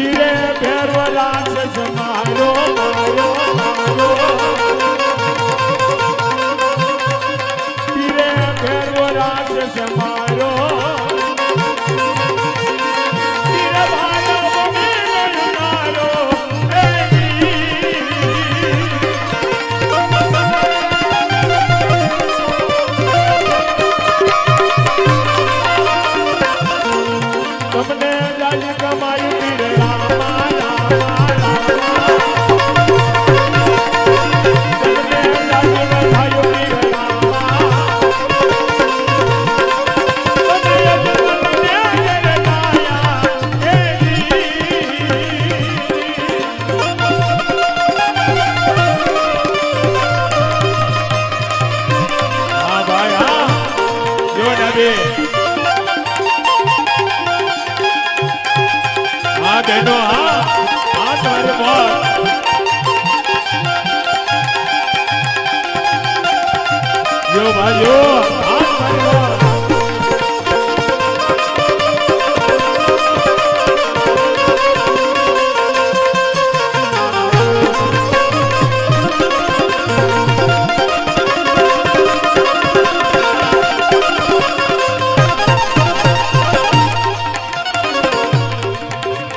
પીરે ભેરવ રાક્ષસ મારો મારો મારો પીરે ભેરવ રાક્ષસ મારો પીરે ભાગવ મેળનારો તમને રાજ કમાયું પીરે રામા રામા રામા તમને રાજ વધાયું પીરે રામા તમને યજમાનને જરનાયા હા ભાઈ હા જો નબી बहनो हाँ हाँ तुम्हारे बहुत यो भाइयो हाँ तुम्हारे बहुत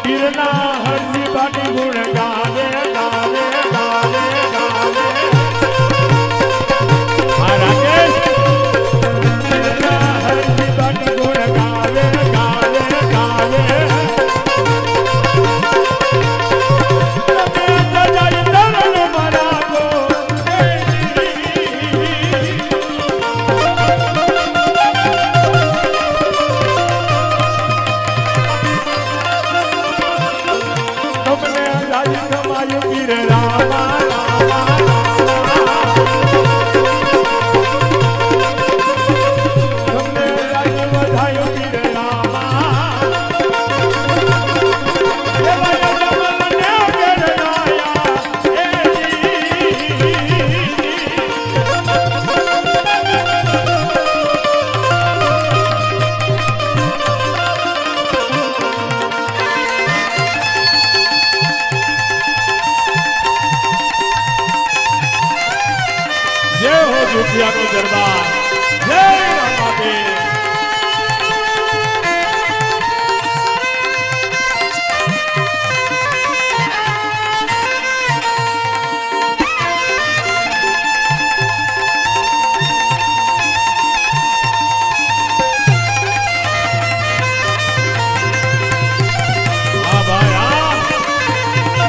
हरनी बाटी गुण गावे गावे गावे गावे राकेश हरनी बाटी गुण गावे गावे गावे पीरे रामा रामा तुमने राज बधायो पीरे रामा ये भाई जमने जरनाया जय हो दुखिया को दरबार जय रामा देव हाँ भाई हाँ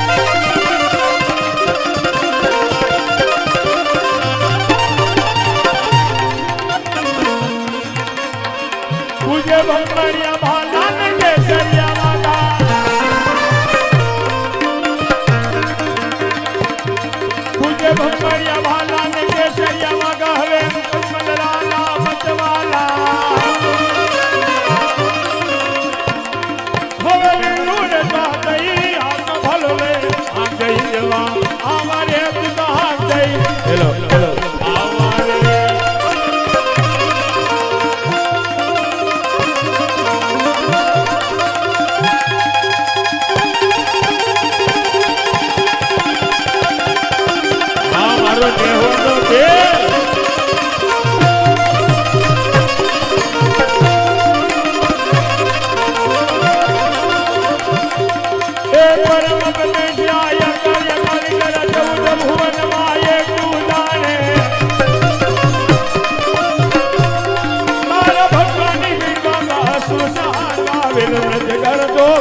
पूजे भंगड़िया भालान केसरिया माता पूजे भंगड़िया भालान केसरिया माता हवे मलराला मतवाला हवे नूर बातई आम भलवे आ गई जवा हमारे पिता आ गई हेलो हेलो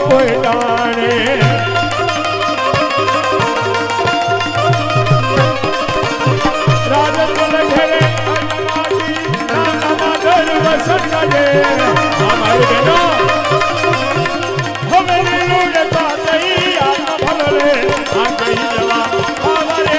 कोई डाने राजन घेरे वसंत हमारे बहनों हमें लूटता नहीं आत्मा भले आ गई जवा हमारे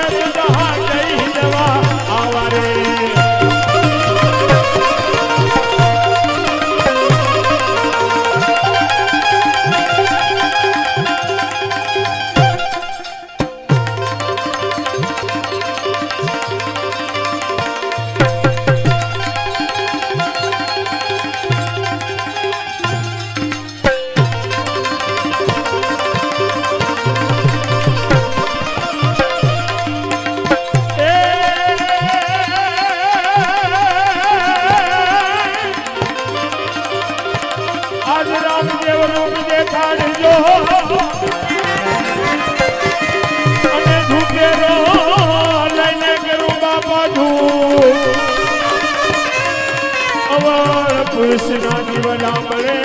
કૃષ્ણ જીવના મળે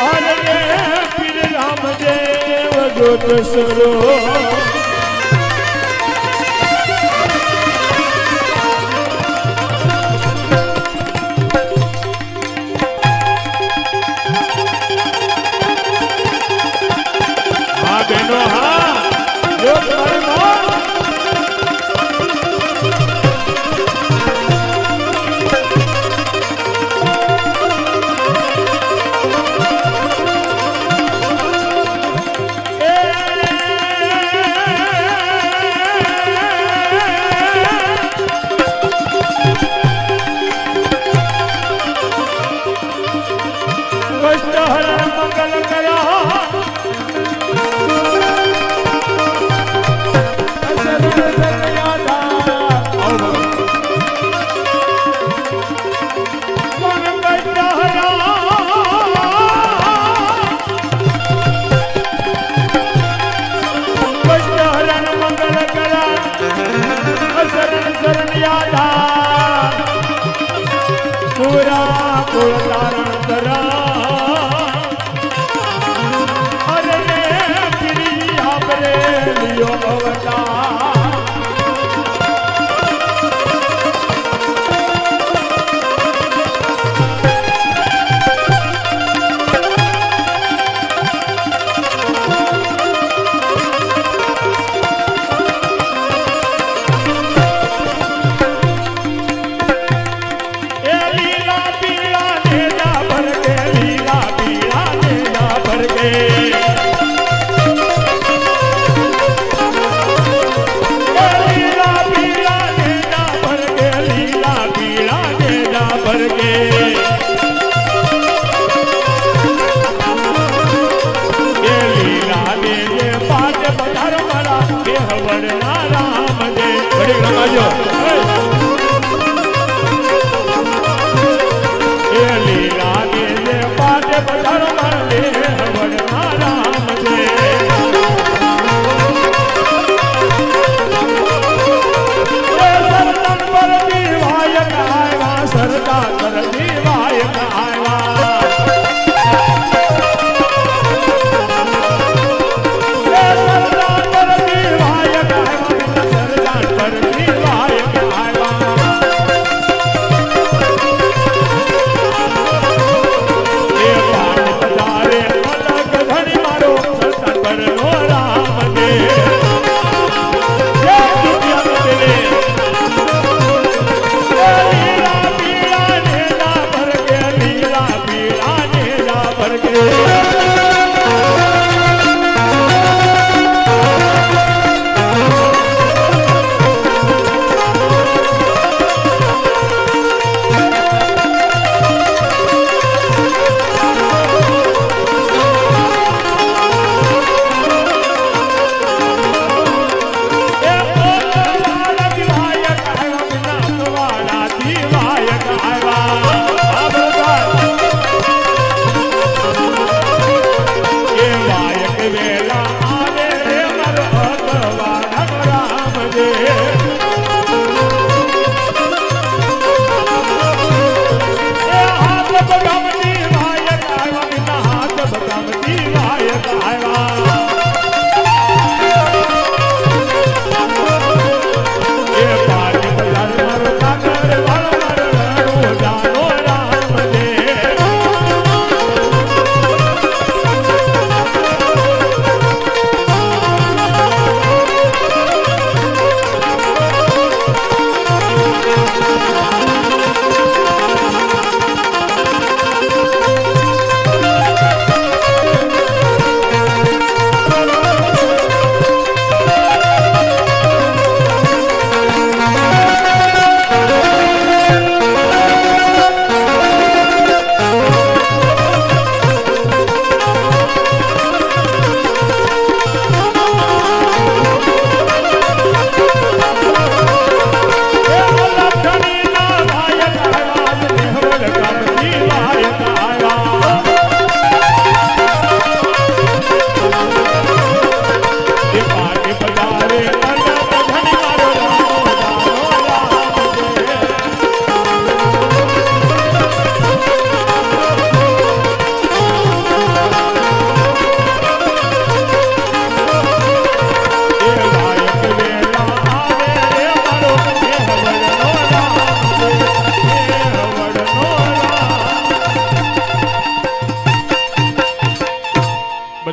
અરે પીર રામદેવ જોત સરો બહેનો હા જો તમારી માં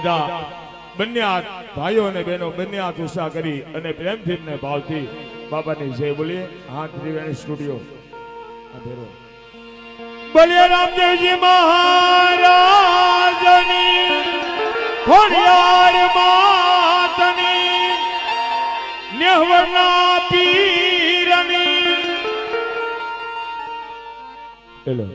બધા બંને હાથ ભાઈઓ અને બહેનો બંને હાથ ઉત્સાહ કરી અને પ્રેમથી ને ભાવથી બાબાની જય બોલીએ. હાથ ત્રિવેણી સ્ટુડિયો બોલીએ રામદેવજી મહારાજની ખોડિયાર માતની નેહવરના પીરની. હેલો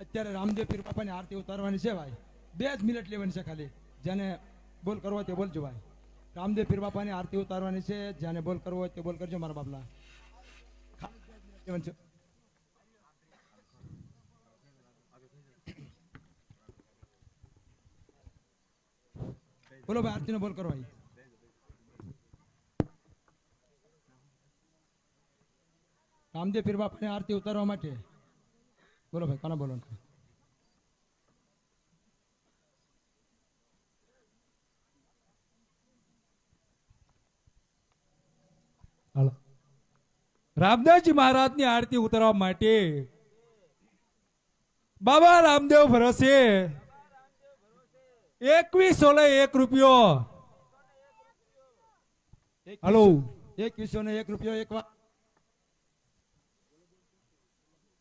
અત્યારે રામદેવ પીર બાપાની આરતી ઉતારવાની છે ભાઈ. 2 જ મિનિટ લેવાની છે ખાલી. જેને બોલ કરવો તે બોલજો ભાઈ. રામદેવ પીર બાપાની આરતી ઉતારવાની છે. જેને બોલ કરવો હોય તે બોલ કરજો મારા બાપલા. બોલો ભાઈ આરતીનો બોલ કરો ભાઈ. રામદેવ પીર બાપાની આરતી ઉતારવા માટે બોલો ભાઈ. કોને બોલો? રામદેવજી મહારાજની આરતી ઉતારવા માટે બાબા રામદેવ ભરોસે 2101 રૂપિયો. હલો 2101 રૂપિયો એક વાર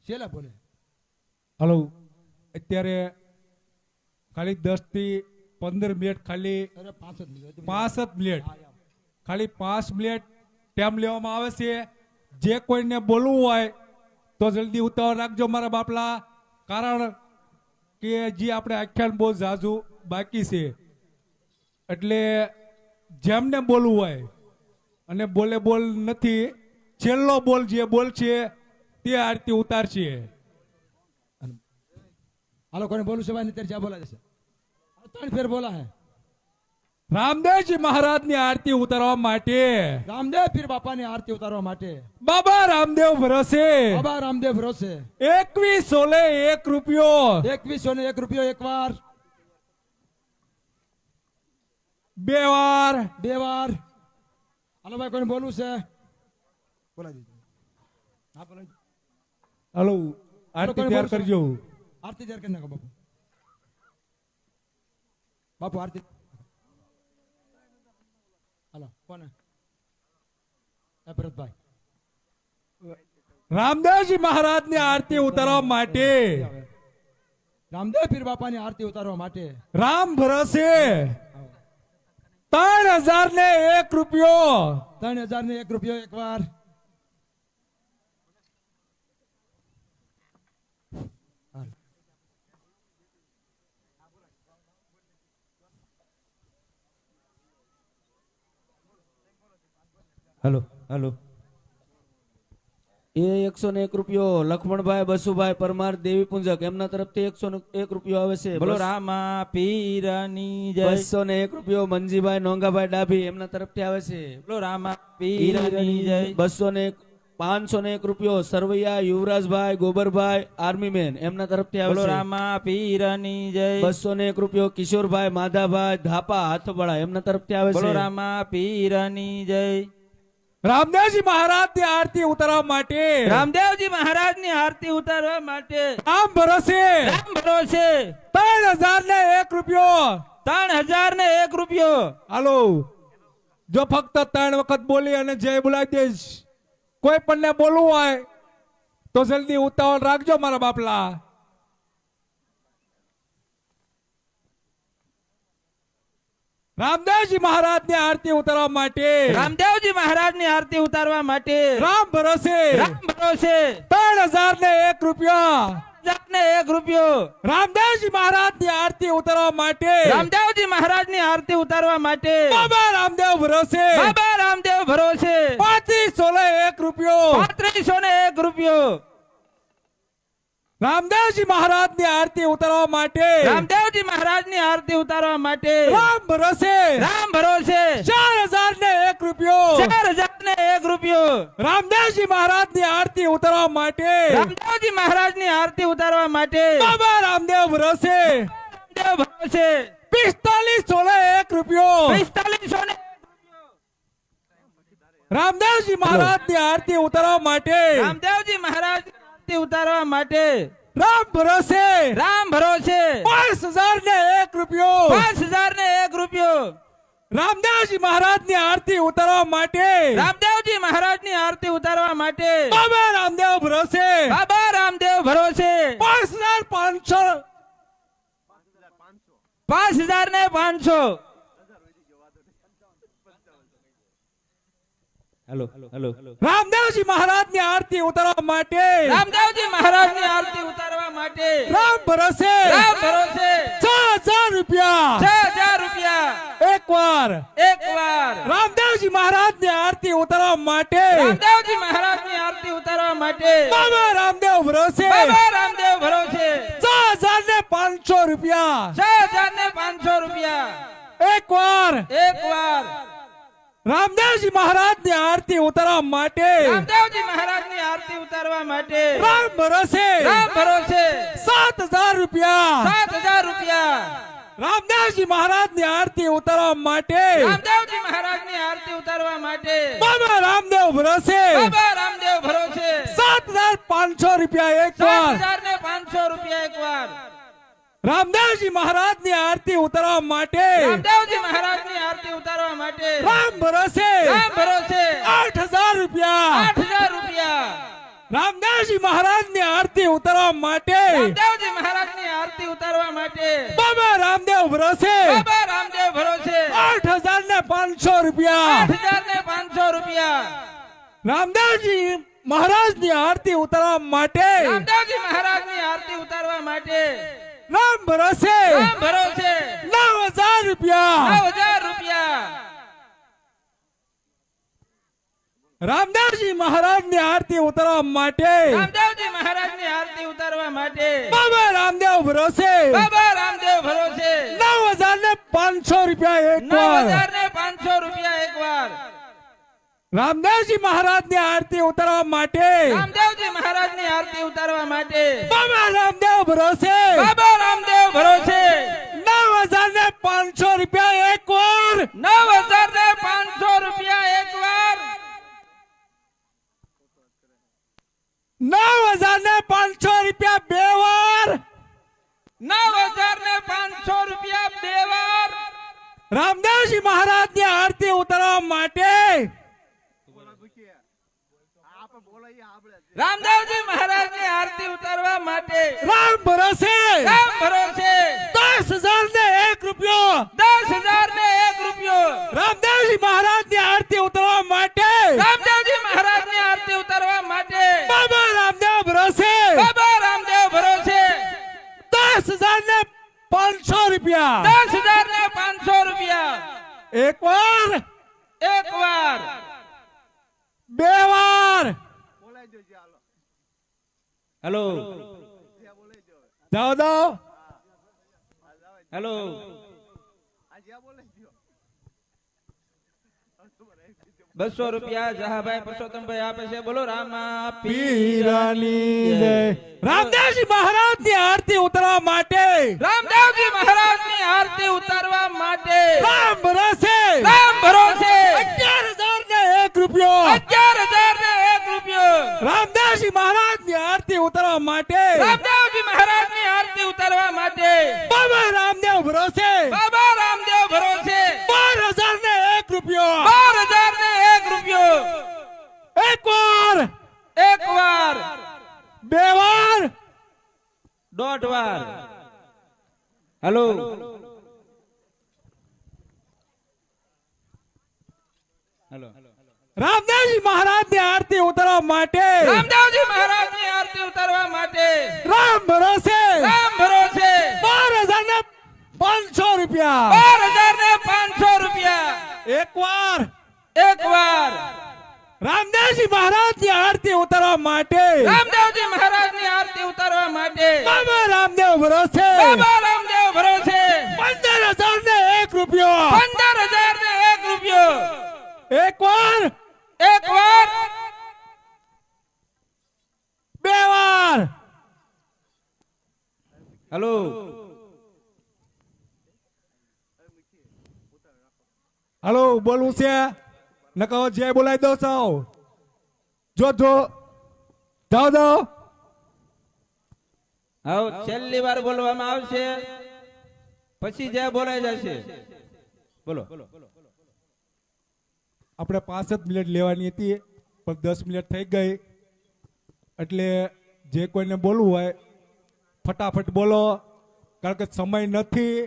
છેલ્લા બોલે. હલો અત્યારે ખાલી 10 થી 15 મિનિટ ખાલી 5 મિનિટ ખાલી 5 મિનિટ ટાઈમ લેવામાં આવે છે. જે કોઈને બોલવું હોય તો જલ્દી ઉતાવળ રાખજો મારા બાપલા. કારણ કે જે આપણે આખ્યાન બહુ ઝાઝુ બાકી છે એટલે જેમને બોલવું હોય અને બોલ નથી છેલ્લો બોલ જે બોલ છે તે આરતી ઉતારશે. હાલો કોને બોલું છે ભાઈ? અત્યારે જ્યાં બોલા જશે 3 ફેર બોલા હે. રામદેવજી મહારાજની આરતી ઉતારવા માટે રામદેવ પીર બાપાની આરતી ઉતારવા માટે બાબા રામદેવ ભરોસે બાબા રામદેવ ભરોસે 2101 રૂપિયો. 2101 રૂપિયો એક વાર, 2 વાર, 2 વાર. હાલો ભાઈ કોને બોલવું છે? બોલાવી દીધું. હા બોલાવી. હલો આરતી તૈયાર કરજો. આરતી તૈયાર કરી નાખો બાપુ. બાપુ આરતી. હાલો કોને? ભરતભાઈ. રામદેવજી મહારાજની આરતી ઉતારવા માટે રામદેવ પીર બાપાની આરતી ઉતારવા માટે રામ ભરોસે 3001 રૂપિયો. 3001 રૂપિયો એક વાર. हेलो हेलो ये 101 રૂપિયો લખમણભાઈ બસુભાઈ પરમાર દેવી પુંજક એમના તરફથી 101 રૂપિયો આવે છે. બોલો રામા પીરની જય. 201 રૂપિયો મંજીભાઈ નોંગાભાઈ ડાભી એમના તરફથી આવે છે. બોલો રામા પીરની જય. 201 501 રૂપિયો સરવૈયા યુવરાજભાઈ ગોબરભાઈ આર્મી મેન એમના તરફથી આવે બોલો છે. રામા પીરની જય 201 રૂપિયો કિશોરભાઈ માધાભાઈ ધાપા હાથબળા એમના તરફથી આવે બોલો છે. રામા પીરની જય રામદેવજી મહારાજની આરતી ઉતારવા માટે રામદેવજી મહારાજની આરતી ઉતારવા માટે રામ ભરોસે રામ ભરોસે 3001 રૂપિયો 3001 રૂપિયો. હાલો જો ફક્ત 3 વખત બોલી અને જય બોલાવી દઈશ. કોઈ પણ ને બોલવું હોય તો જલ્દી ઉતાવળ રાખજો મારા બાપલા. રામદેવજી મહારાજની આરતી ઉતારવા માટે રામદેવજી મહારાજની આરતી ઉતારવા માટે રામ ભરોસે રામ ભરોસે 3001 રૂપિયા 3001 રૂપિયો. રામદેવજી મહારાજની આરતી ઉતારવા માટે રામદેવજી મહારાજની આરતી ઉતારવા માટે બાબા રામદેવ ભરોસે બાબા રામદેવ ભરોસે 3501 રૂપિયો 3501 રૂપિયો. રામદેવજી મહારાજની આરતી ઉતારવા માટે રામદેવજી મહારાજની આરતી ઉતારવા માટે રામ ભરોસે રામ ભરોસે 4001 રૂપિયો 4001 રૂપિયો. રામદેવજી મહારાજની આરતી ઉતારવા માટે રામદેવજી મહારાજની આરતી ઉતારવા માટે બાબા રામદેવ ભરોસે રામદેવ ભરોસે 4501 રૂપિયો 4501 રામદેવજી મહારાજની આરતી ઉતારવા માટે રામદેવજી મહારાજ આરતી ઉતારવા માટે રામ ભરોસે રામ ભરોસે 5001 રૂપિયો 5001 રૂપિયો. રામદેવજી મહારાજની આરતી ઉતારવા માટે રામદેવજી મહારાજની આરતી ઉતારવા માટે બાબા રામદેવ ભરોસે બાબા રામદેવ ભરોસે 5500 5500. હેલો હેલો રામદેવજી મહારાજની આરતી ઉતારવા માટે રામદેવજી મહારાજની આરતી ઉતારવા માટે રામ ભરોસે રામ ભરોસે 6000 રૂપિયા 6000 રૂપિયા. એકવાર એકવાર રામદેવજી મહારાજની આરતી ઉતારવા માટે રામદેવજી મહારાજની આરતી ઉતારવા માટે બાબા રામદેવ ભરોસે બાબા રામદેવ ભરોસે 6500 રૂપિયા 6500 રૂપિયા. એકવાર એકવાર રામદેવજી મહારાજની આરતી ઉતારવા માટે રામદેવજી મહારાજની આરતી ઉતારવા માટે રામ ભરોસે રામ ભરોસે 7000 રૂપિયા 7000 રૂપિયા. રામદેવજી મહારાજની આરતી ઉતારવા માટે રામદેવજી મહારાજની આરતી ઉતારવા માટે બાબા રામદેવ ભરોસે બાબા રામદેવ ભરોસે 7500 રૂપિયા એકવાર 7500 રૂપિયા. એકવાર રામદેવજી મહારાજની આરતી ઉતારવા માટે રામદેવજી મહારાજની આરતી ઉતારવા માટે રામ ભરોસે રામ ભરોસે 8000 રૂપિયા 8000 રૂપિયા. રામદેવજી મહારાજની આરતી ઉતારવા માટે રામદેવજી મહારાજની આરતી ઉતારવા માટે બાબા રામદેવ ભરોસે બાબા રામદેવ ભરોસે 8500 રૂપિયા 8500 રૂપિયા. રામદેવજી મહારાજની આરતી ઉતારવા માટે રામદેવજી મહારાજની આરતી ઉતારવા માટે રામ ભરોસે રામ ભરોસે 9000 રૂપિયા 9000 રૂપિયા. રામદેવજી મહારાજની આરતી ઉતારવા માટે રામદેવજી મહારાજની આરતી ઉતારવા માટે બાબા રામદેવ ભરોસે બાબા રામદેવ ભરોસે 9500 રૂપિયા એકવાર 9500 રૂપિયા. એકવાર રામદેવજી મહારાજની આરતી ઉતારવા માટે રામદેવજી મહારાજની આરતી ઉતારવા માટે બાબા રામદેવ ભરોસે બાબા રામદેવ ભરોસે 9500 રૂપિયા એકવાર 9500 રૂપિયા. એકવાર 9500 રૂપિયા બે વાર 9500 રૂપિયા બે વાર. રામદેવજી મહારાજની આરતી ઉતારવા માટે રામદેવજી મહારાજની આરતી ઉતારવા માટે રામ ભરોસે રામ ભરોસે 10001 રૂપિયો 10001 રૂપિયો. રામદેવજી મહારાજની આરતી ઉતારવા માટે રામદેવજી મહારાજની આરતી ઉતારવા માટે બાબા રામદેવ ભરોસે બાબા રામદેવ ભરોસે 10500 રૂપિયા 10500 રૂપિયા. એકવાર એકવાર બે વાર હેલો જાઓ જાઓ હેલો રૂપિયા જહાભાઈ પરસોત્તમભાઈ આપે છે. બોલો રામા પીરાની જય. રામદેવજી મહારાજની આરતી ઉતારવા માટે રામદેવજી મહારાજની આરતી ઉતારવા માટે રામ ભરોસે રામ ભરોસે 11,001 રૂપિયો 11,001 રૂપિયો રામદેવજી મહારાજની આરતી ઉતારવા માટે રામદેવજી મહારાજની આરતી ઉતારવા માટે બાબા રામદેવ ભરોસે બાબા રામદેવ ભરોસે 12,001 રૂપિયો 12,001 રૂપિયો એક વાર બે વાર દોઢ વાર. હેલો હેલો રામદેવજી મહારાજની આરતી ઉતારવા માટે રામદેવજી મહારાજની આરતી ઉતારવા માટે રામ ભરોસે રામ ભરોસે 12,500 રૂપિયા 12,500 રૂપિયા એક વાર રામદેવજી મહારાજની આરતી ઉતારવા માટે રામદેવજી મહારાજની આરતી ઉતારવા માટે બાબા રામદેવ ભરોસે બાબા રામદેવ ભરોસે 15,001 રૂપિયો 15,001 રૂપિયો એક વાર બે વાર. હેલો હલો બોલવું છે નકો જે બોલાવી દો સૌ જો જાઓ હવે છેલ્લી વાર બોલવામાં આવશે, પછી જે બોલાઈ જશે. બોલો આપણે 5 મિનિટ લેવાની હતી પણ 10 મિનિટ થઈ ગઈ એટલે જે કોઈને બોલવું હોય ફટાફટ બોલો કારણ કે સમય નથી.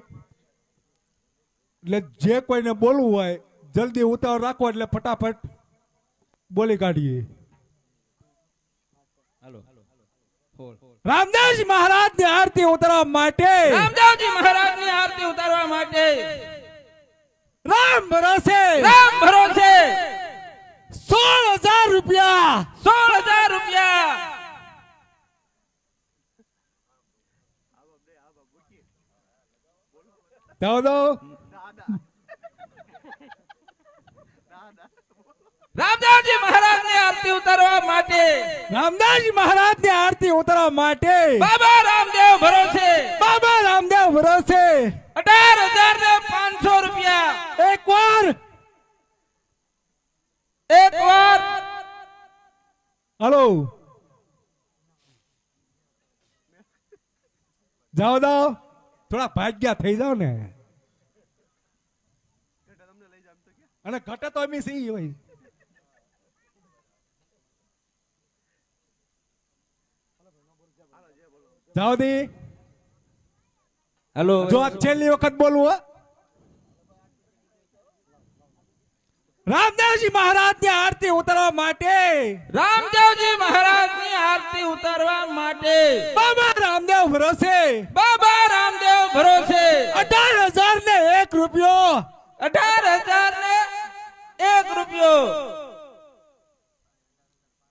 એટલે જે કોઈને બોલવું હોય જલ્દી ઉતાવળ રાખો એટલે ફટાફટ બોલી કાઢીએ. રામદેવજી મહારાજની આરતી ઉતારવા માટે રામદેવજી મહારાજની આરતી ઉતારવા માટે રામ ભરોસે 16,000 રૂપિયા 16,000 રૂપિયા જાઓ દો રામદેવજી મહારાજની આરતી ઉતારવા માટે રામદેવજી મહારાજની આરતી ઉતારવા માટે બાબા રામદેવ ભરોસે બાબા રામદેવ ભરોસે 18,500 રૂપિયા એક વાર હલો જાઓ દો થોડા ભાગ્યા થઈ જાવ ને અને ઘટે તો એમ સી હોય. જાઓ દી હેલો જો આ છેલ્લી વખત બોલવું હો. રામદેવજી મહારાજની આરતી ઉતારવા માટે રામદેવજી મહારાજની આરતી ઉતારવા માટે બાબા રામદેવ ભરોસે બાબા રામદેવ ભરોસે 18,001 રૂપિયો 18,001 રૂપિયો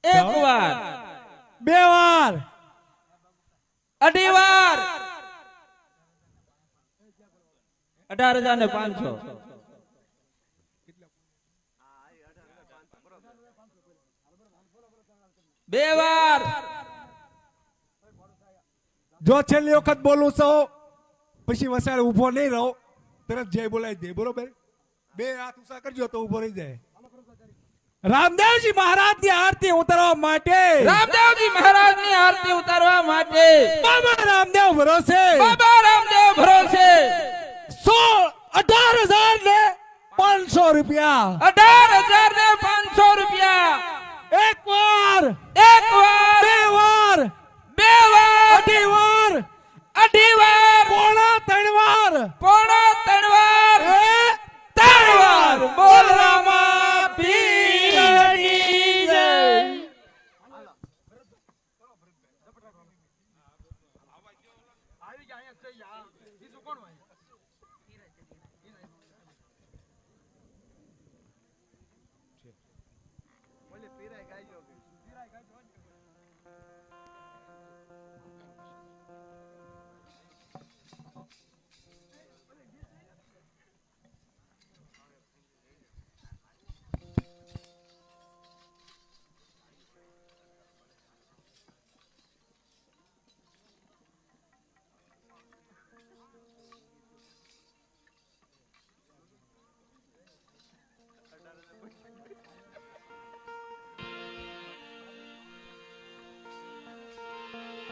એક વાર બે વાર અઢી વાર 18,500 બે વાર જો છેલ્લી વખત બોલું છો પછી વસાડે ઉભો નહીં રહો તરત જય બોલાવી દે બરોબર. બે હાથ ઊંચા કરજો તો ઉભો રહી જાય. રામદેવજી મહારાજની આરતી ઉતારવા માટે રામદેવજી મહારાજની આરતી ઉતારવા માટે બાબા રામદેવ ભરોસે બાબા રામદેવ ભરોસે 18,500 રૂપિયા 18,500 રૂપિયા એક વાર બે વાર અઢી વાર પોણા 3 વાર પોણા 3 વાર 3 વાર બોલ રામા પીરની જય.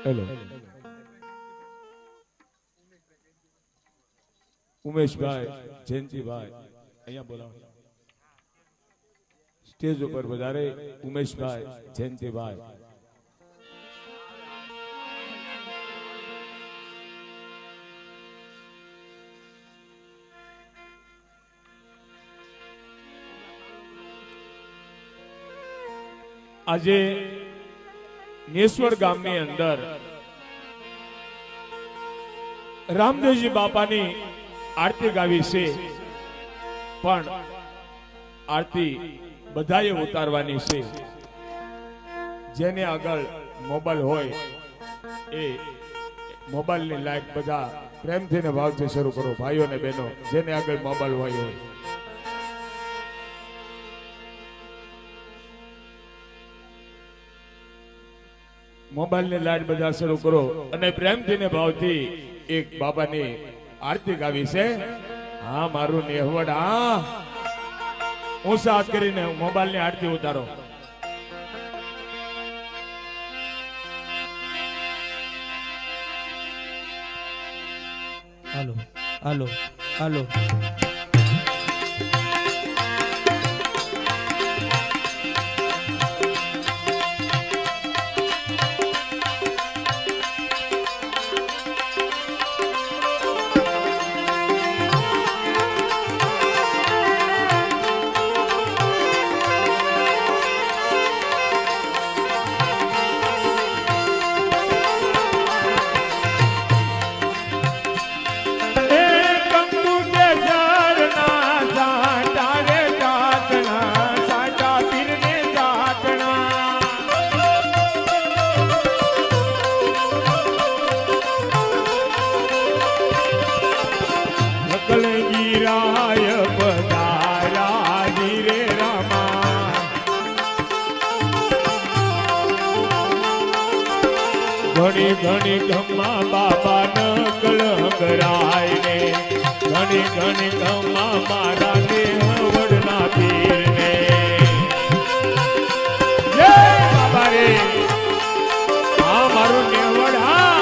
હેલો ઉમેશભાઈ જયંતિભાઈ અહીંયા બોલાવો સ્ટેજ ઉપર વધારે ઉમેશભાઈ જયંતિભાઈ આજે નેસવડ ગામની અંદર રામદેવજી બાપાની આરતી ગાવી છે પણ આરતી બધાએ ઉતારવાની છે જેને આગળ મોબાઈલ હોય એ મોબાઈલની લાઈટ બધા પ્રેમથી ને ભાવથી શરૂ કરો ભાઈઓ ને બહેનો જેને આગળ મોબાઈલ હોય મોબાઈલ ની લાઈટ બધા શરૂ કરો અને પ્રેમથી ને ભાવથી એક બાબાની આરતી ગાવી છે હા મારું નેહવડ હા ઊંચા હાથ કરીને મોબાઈલ ની આરતી ઉતારો હાલો હાલો હાલો ઘણી ઘણી ગમ્મા બાબા નકલ હંગરાય ને ઘણી ઘણી ગમ્મા મારા નેહવડના પીર ને જય બાબા રે હા મારું નેહવડ હા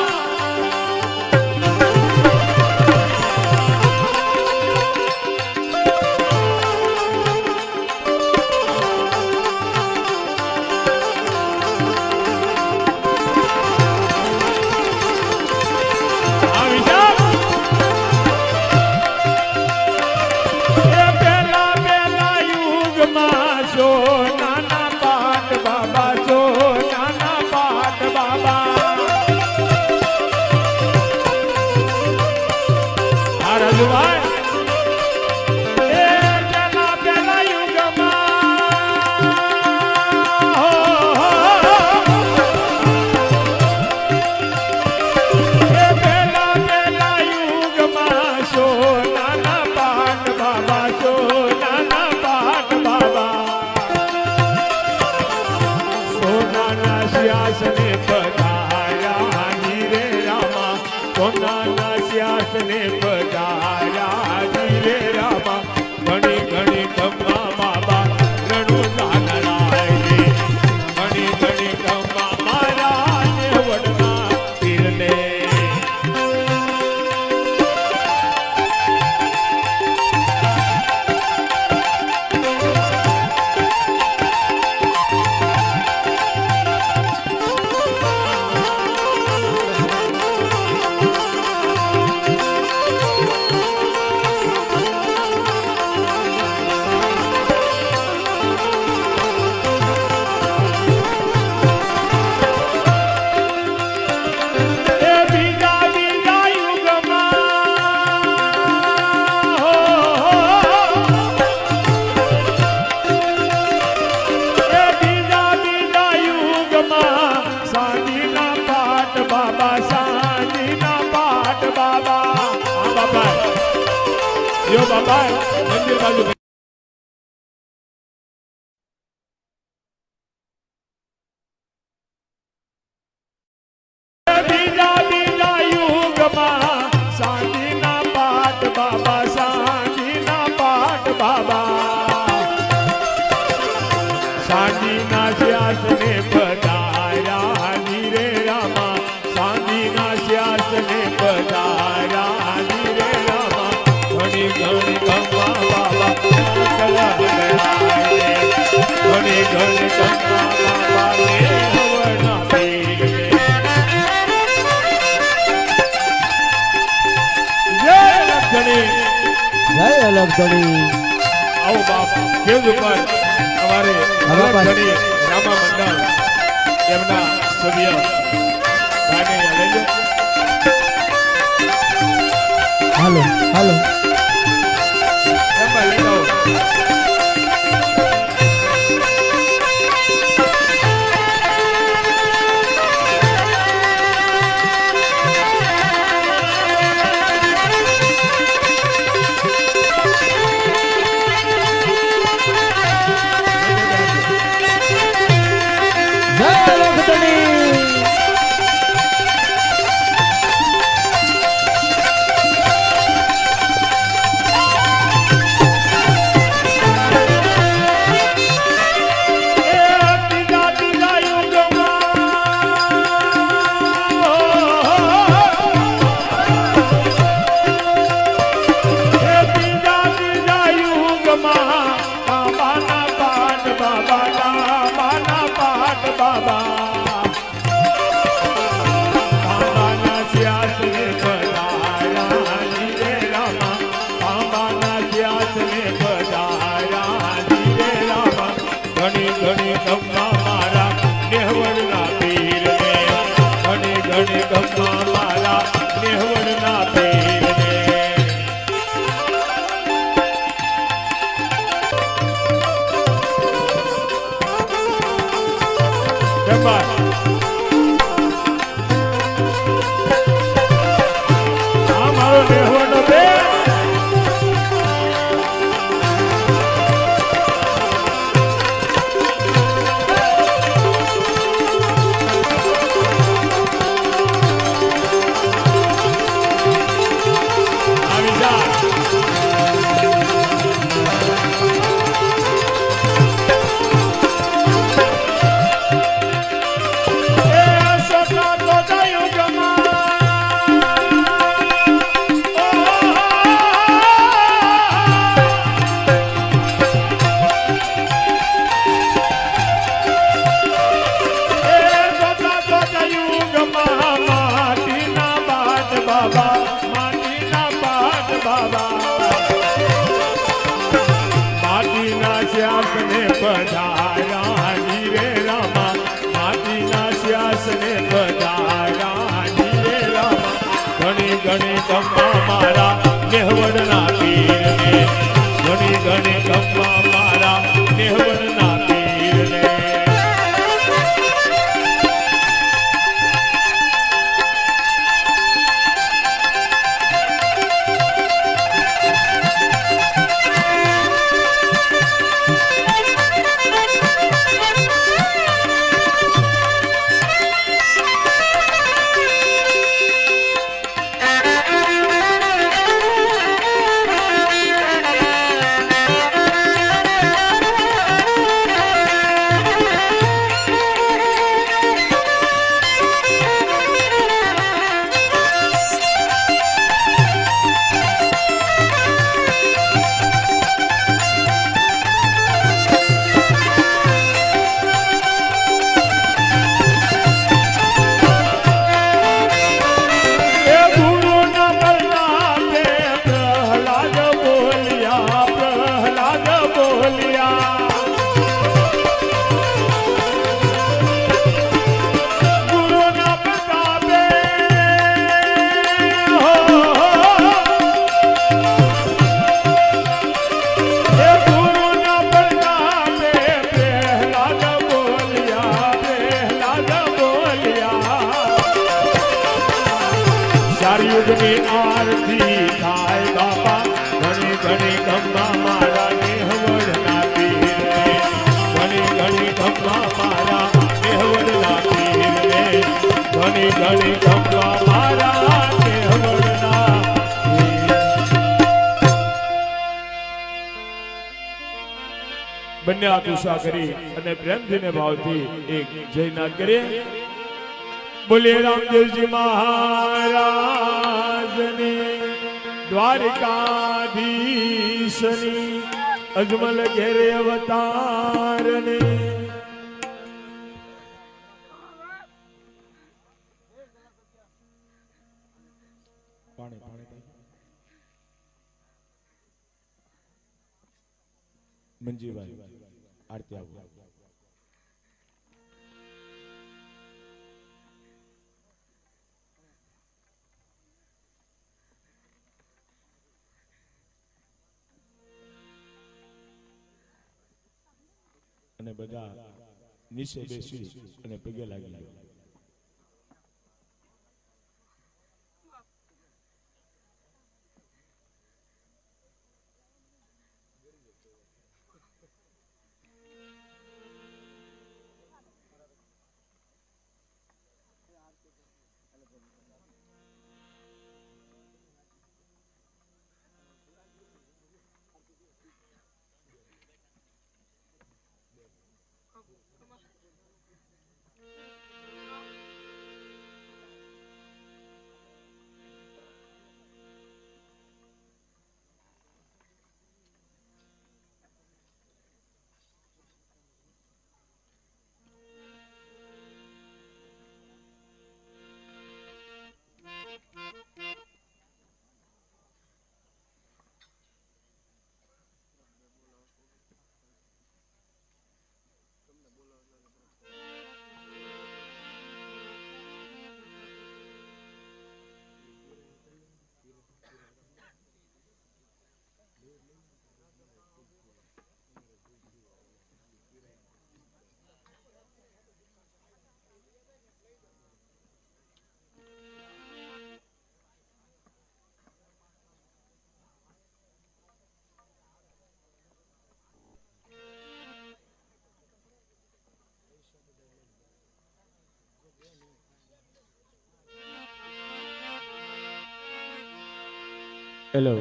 यो बाबा मंदिर बाजू बीजा बीजा युगમાં શાંતિના પાઠ બાબા શાંતિના પાઠ બાબા શાંતિના શ્યાસને પધાર્યા ધીરે રામા ઘણી ગંગા બાપા મેહવડના પીરને. જય લખણી. જય અલગધણી. આવો બાપ કેજ ઉપર અમારે લખણી રામા મંડળ એમના સભ્ય ભાઈને અહીંયા લઈ લો. હાલો હાલો. એમાં લઈ આવો. જય અલગધણી. ઘણી ઘણી ગંગા મારા નેહવડના પીરને. ઘણી ઘણી ગંગા મારા નેહવડના પીરને. જબ્બર. આ મારો નેહવડનો પીર. આવી જા. એ સોટા તો જાયું ગમા. માટીના બાટ બાબા, માટીના બાટ બાબા. માટીના શ્યાસને પધાર્યા રે રામા. માટીના શ્યાસને પધાર્યા રે રામા. ઘણી ઘણી ગંગા મારા નેહવડના પીરને. ઘણી ઘણી ગંગા મારા નેહવડના પીરને. યુગની આરતી થાય બાપા. ઘણી ઘણી ગંગા મારા નેહવડના પીરને. ઘણી ઘણી ગંગા મારા નેહવડના પીરને. ઘણી ઘણી ગંગા મારા નેહવડના પીરને. બંને હાથ ઊંચા કરી અને પ્રેમથી ને ભાવથી એક જયનાથ કરીએ. બોલે રામદેવજી મહારાજની, દ્વારકાધીશની, અજમલ ઘેરે અવતારને. પાણી પાણી મંજીભાઈ આરતી આવો. અને બધા નીચે બેસી અને પગે લાગી ગયો. હેલો,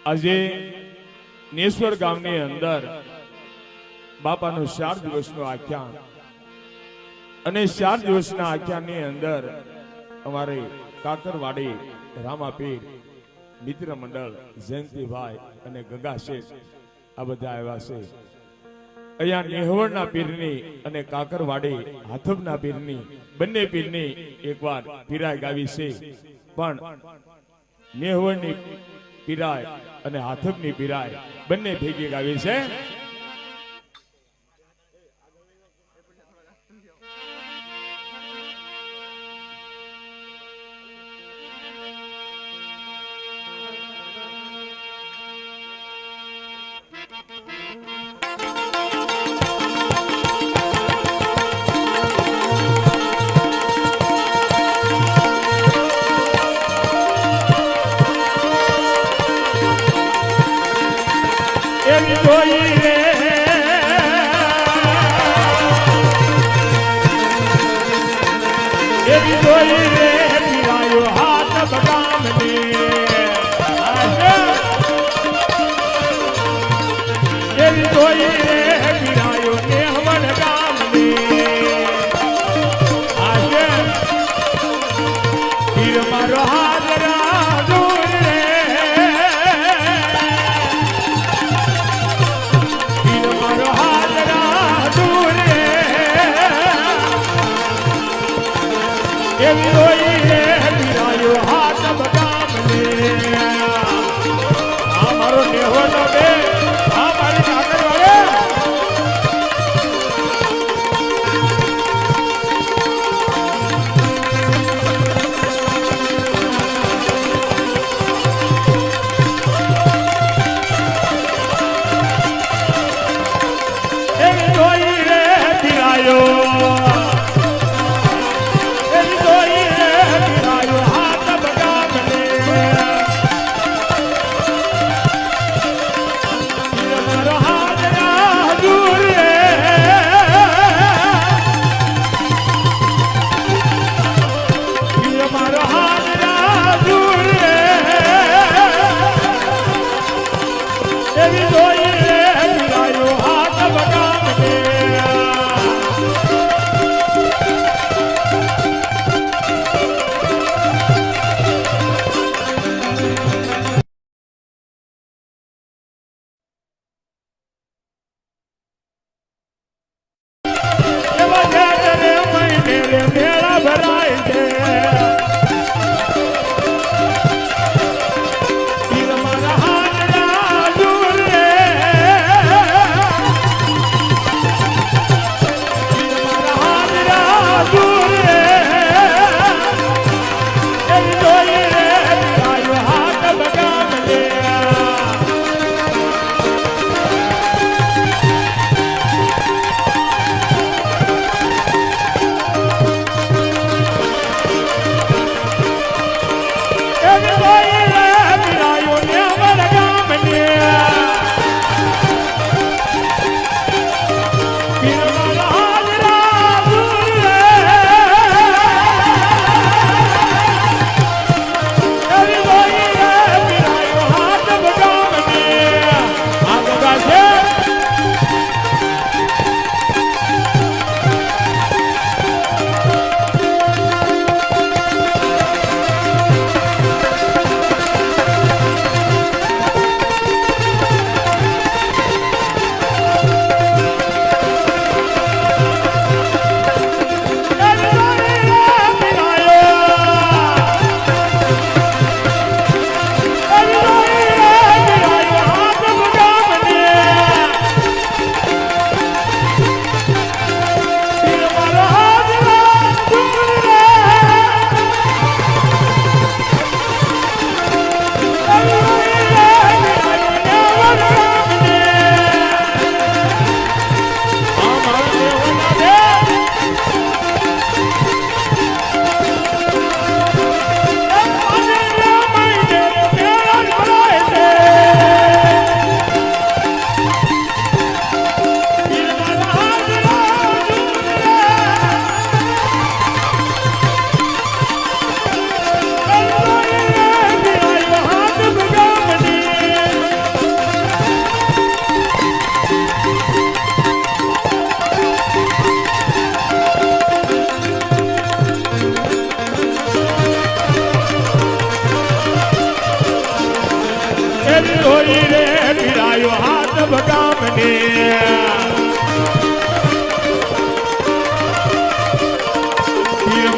આજે નેશ્વર ગામની અંદર બાપાનું 4 દિવસનું આખ્યાન અને 4 દિવસના આખ્યાનની અંદર અમારે કાકરવાડી રામાપીર મિત્ર મંડળ જયંતિભાઈ અને ગંગા શેઠ આ બધા આવ્યા છે. અહીંયા નેહવણના પીરની અને કાકરવાડી હાથમના પીરની બંને પીરની એકવાર પીરાય ગાવી છે, પણ નેહવણની પીરાય અને હાથમની પીરાય બંને ભેગી ગાવી છે.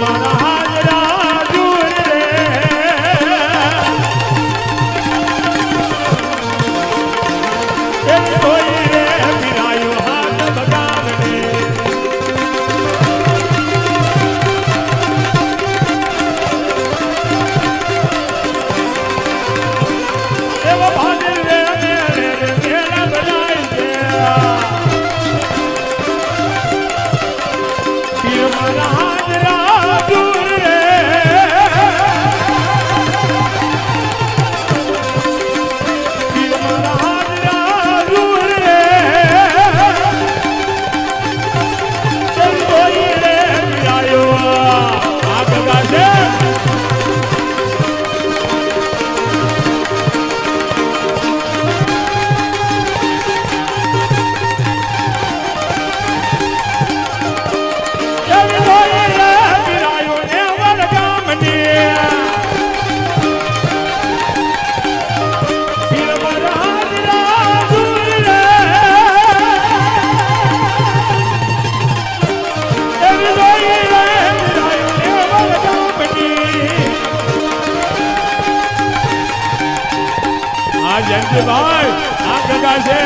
મારા હાજરા દૂર રે એક કોઈ રે પીરાયો હાથ બગાડને એવો ભાદર રે મેળા બનાઈ દે પીર મારા હાજરા દૂર રે પીર મારા હાજરા દૂર રે ચલ કોઈ રે પીરાયો આ ગગા છે જયંતિભાઈ આ ગગા છે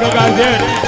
ગગા છે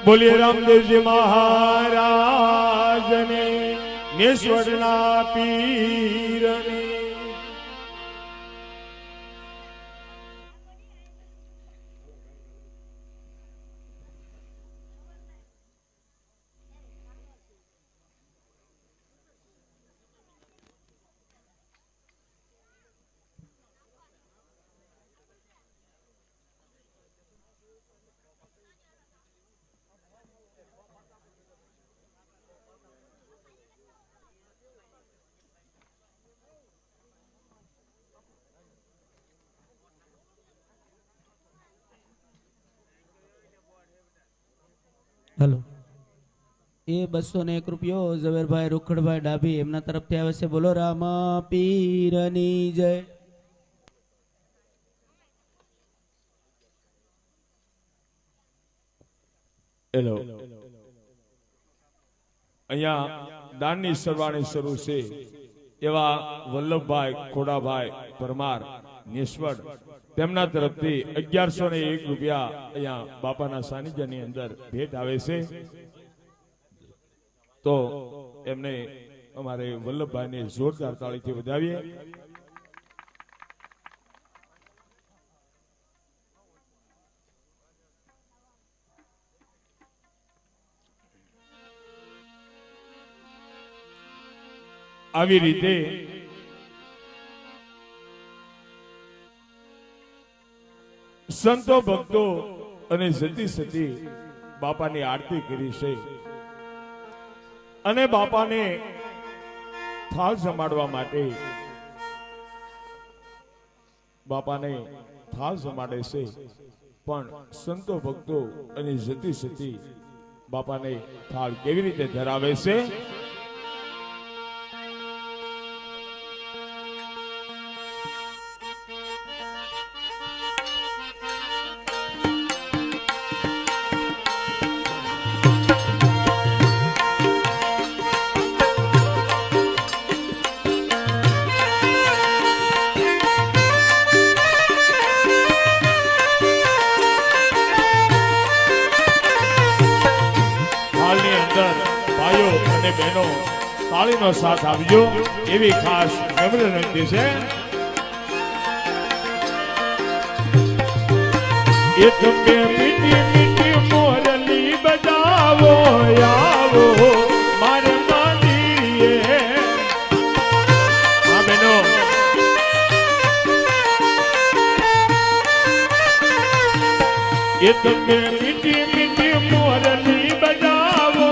બોલીએ રામદેવજી મહારાજને નિશ્વરના પીરને હેલો. એ 201 રૂપિયો ઝવેરભાઈ રૂખડભાઈ ડાભી એમના તરફથી આવે છે. બોલો રામ પીરની જય. હેલો. અહીંયા દાનની સરવાણી શરૂ છે એવા વલ્લભભાઈ ખોડાભાઈ પરમાર નિસ્વડ તેમના તરફથી 1101 રૂપિયા અહીંયા બાપાના સાનિધ્યની અંદર ભેટ આવે છે. તો એમને અમારે વલ્લભભાઈને જોરદાર તાળીથી વધાવીએ. આવી રીતે સંતો ભક્તો અને જતી સતી બાપાની આરતી કરી છે અને બાપાને થાળ જમાડવા માટે બાપાને થાળ જમાડે છે. પણ સંતો ભક્તો અને જતી સતી બાપાને થાળ કેવી રીતે ધરાવે છે? બહેનો તાળીનો સાથ આપજો એવી ખાસ નમ્ર વિનંતી છે. એ તમે મીઠી મીઠી મોરલી બજાવો આવો મારે માનીએ. હા બહેનો, એ તમે મીઠી મીઠી મોરલી બજાવો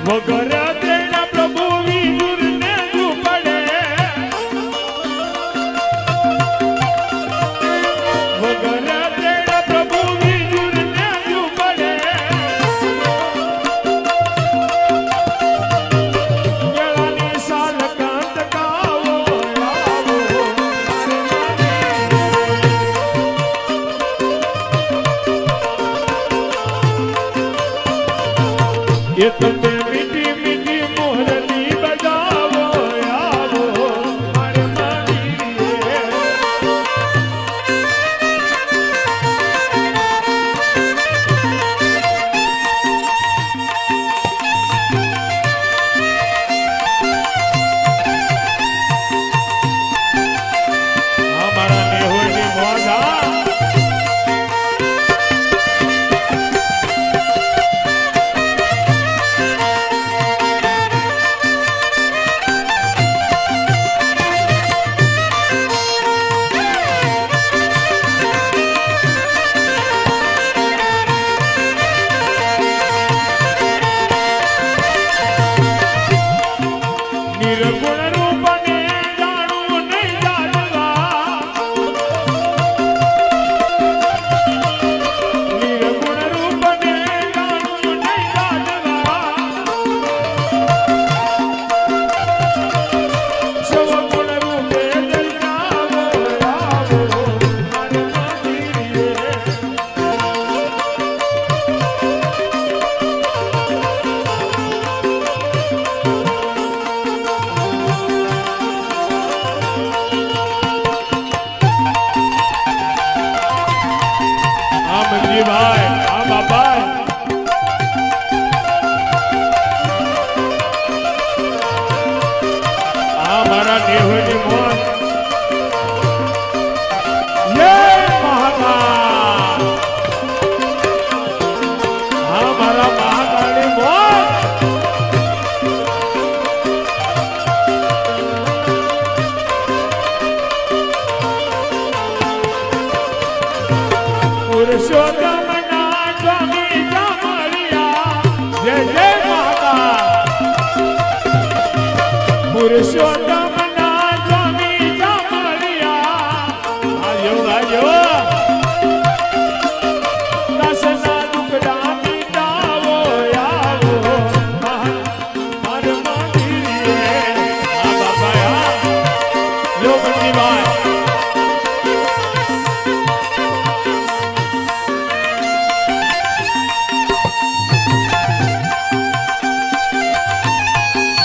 વગર તેના પ્રભુ વિદુરને ઝૂપડે, વગર તેના પ્રભુ વિદુરને ઝૂપડે, મેળાની સાલ કાંત ગાવો આવો મારે એ તમે મીઠી મીઠી મોરલી બજાવો આવો મારે માડીએ. અમારા નેહોરની મોજા નિર્ગુણ રૂપને જાણવું નહીં જાણવા. નિર્ગુણ રૂપને જાણવું નહીં જાણવા. સવગુણ રૂપે દર્શાવો આવો મારે માડીએ. આ મંજીભાઈ, આ બાપા આ મારા નેહોની મોજ. યે મહાકાળ, આ મારા મહાકાળની મોજ. પુરુષોત્તમના સ્વામી જામળિયા, જય જય મહાકાળ. પુરુષોત્તમના સ્વામી જામળિયા, આયો આયો. દાસના દુખડા મીટાવો આવો મારે માડીએ. આ બાપા આ યો મંજીભાઈ.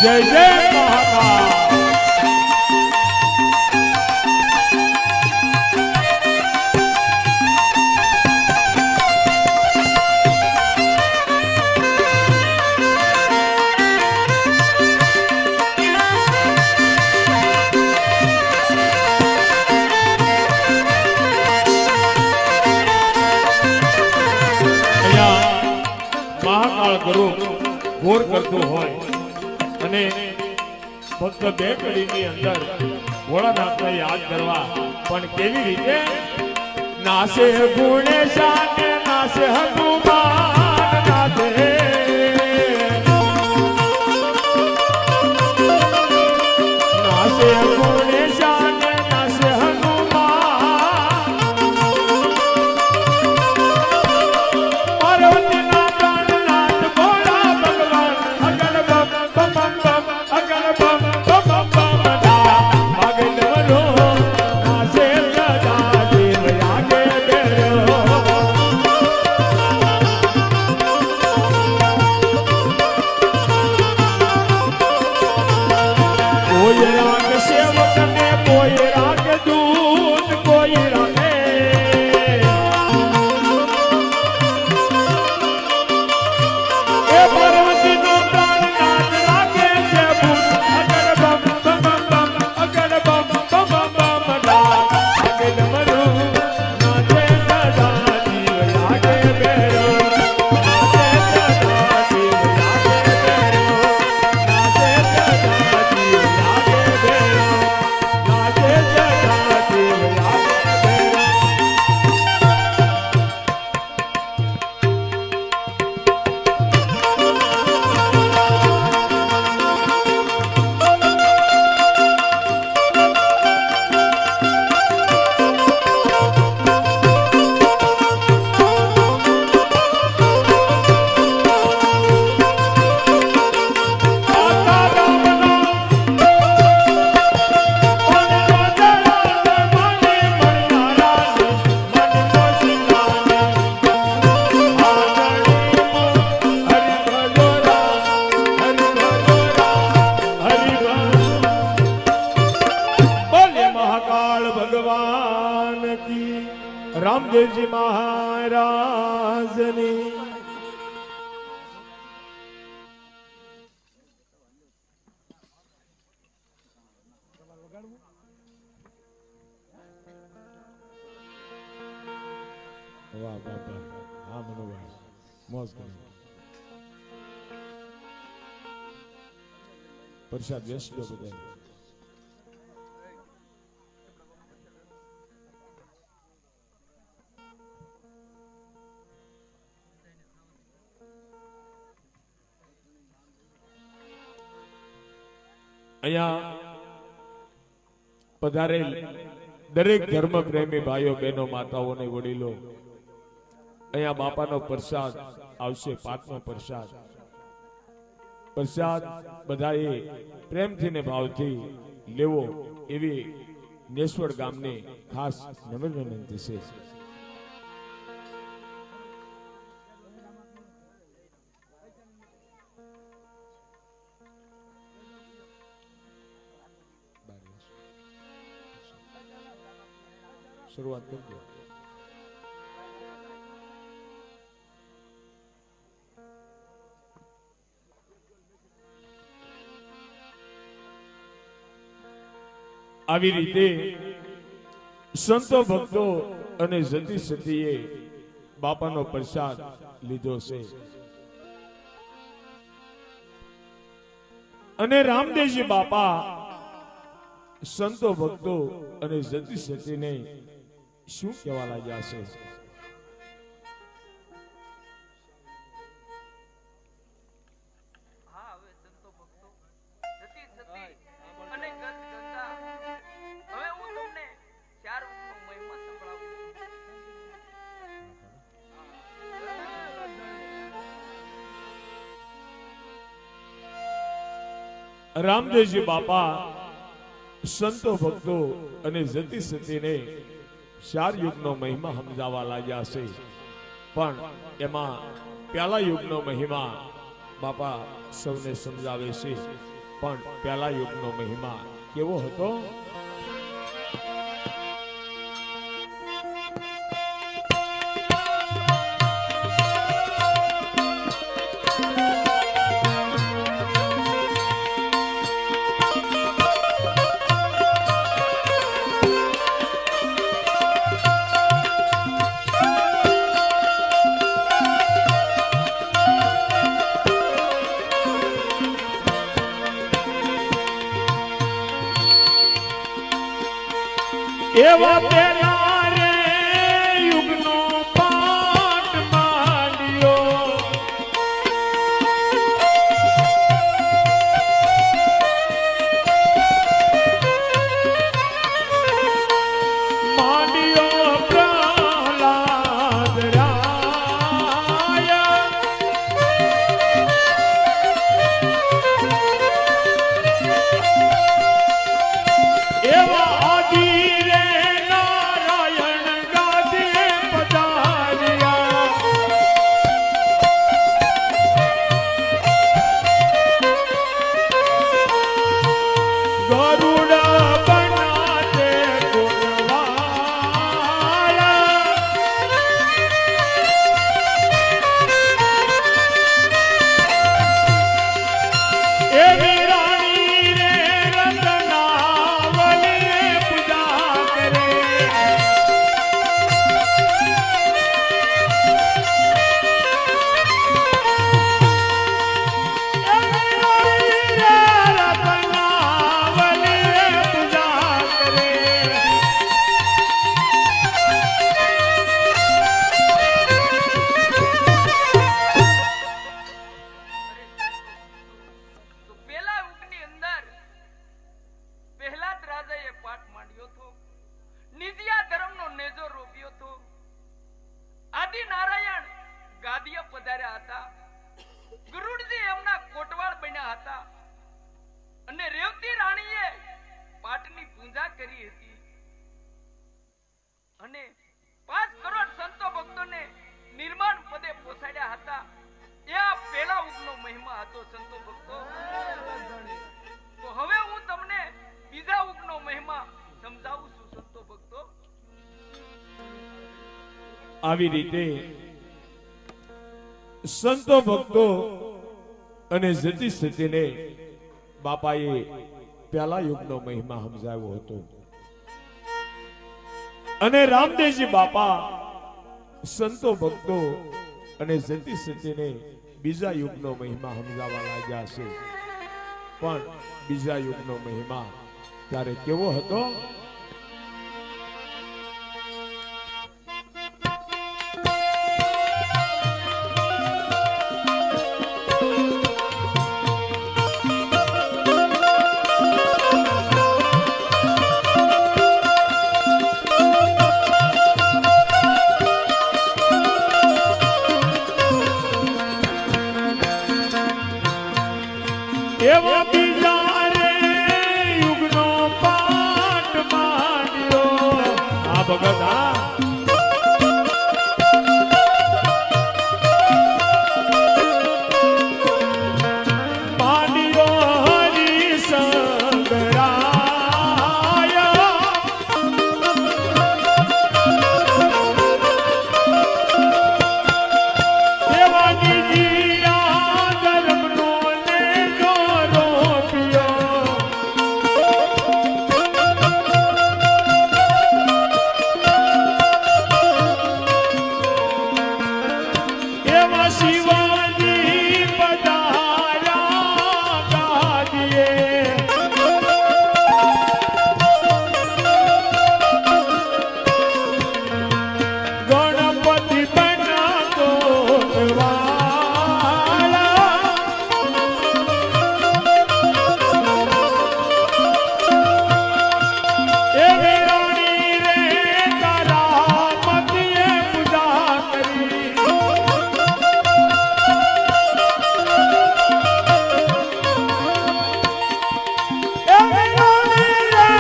જય જય મહાકાળ. અહીંયા મહાકાળ ગુરુ ઘોર કરતું હોય અને ફક્ત બે કડીની અંદર ભોળાનાથને યાદ કરવા, પણ કેવી રીતે? નાસે ગુણેશાન નાસે હનુમાન નાથે. નાસે ગુણેશાન નાસે હનુમાન. પાર્વતીના પ્રાણનાથ ભોળા ભગવાન. અગલ બમ બમ બમ અગલ બમ બમ બમ ડા. ભાગનવરો નાસે સદા દેવ આગે બેરો. રામદેવજી મહારાજની વાહ બાપા હા મનોભાઈ મોજ કરો પ્રસાદ વેચજો બધા અહીંયા પધારેલ દરેક ધર્મ પ્રેમી ભાઈઓ બહેનો માતાઓ અને વડીલો અહીંયા બાપાનો પ્રસાદ આવશે પાંચમો પ્રસાદ બધાએ પ્રેમથી ને ભાવથી લેવો એવી નેસવડ ગામની ખાસ નમ્ર વિનંતી છે શરૂઆત કરજો આવી રીતે સંતો ભક્તો અને જતી સતીએ બાપાનો પ્રસાદ લીધો છે અને રામદેવજી બાપા સંતો ભક્તો અને જતી સતીને શું કહેવા લાગ્યા છે રામદેવજી બાપા સંતો ભક્તો અને જતી સતીને 4 યુગનો મહિમા સમજાવવા લાગ્યા છે પણ એમાં પહેલા યુગનો મહિમા બાપા સૌને સમજાવે છે પણ પહેલા યુગનો મહિમા કેવો હતો એવા પેલા રે યુગનો પાઠ માંડ્યો પ્રહલાદ રાય એવા આદિ આવી રીતે સંતો ભક્તો અને જતી સ્થિતિને બાપાએ પહેલા યુગનો મહિમા સમજાવ્યો હતો અને રામદેવજી બાપા સંતો ભક્તો અને જતી સ્થિતિને બીજા યુગનો મહિમા સમજાવવા લાગ્યા છે. પણ બીજા યુગનો મહિમા ત્યારે કેવો હતો? એવા બીજા રે યુગનો પાઠ માંડ્યો આ ભગત આ માંડ્યો હરિશંકરાય એવાની જીયા ધર્મનો ને રોપ્યો એવા શિવાજી પધાર્યા ગાદીએ ગણપતિ બના કોટવાળા એવી રાણી રે તારા મધ્યે પૂજા કરી એવી રાણી રે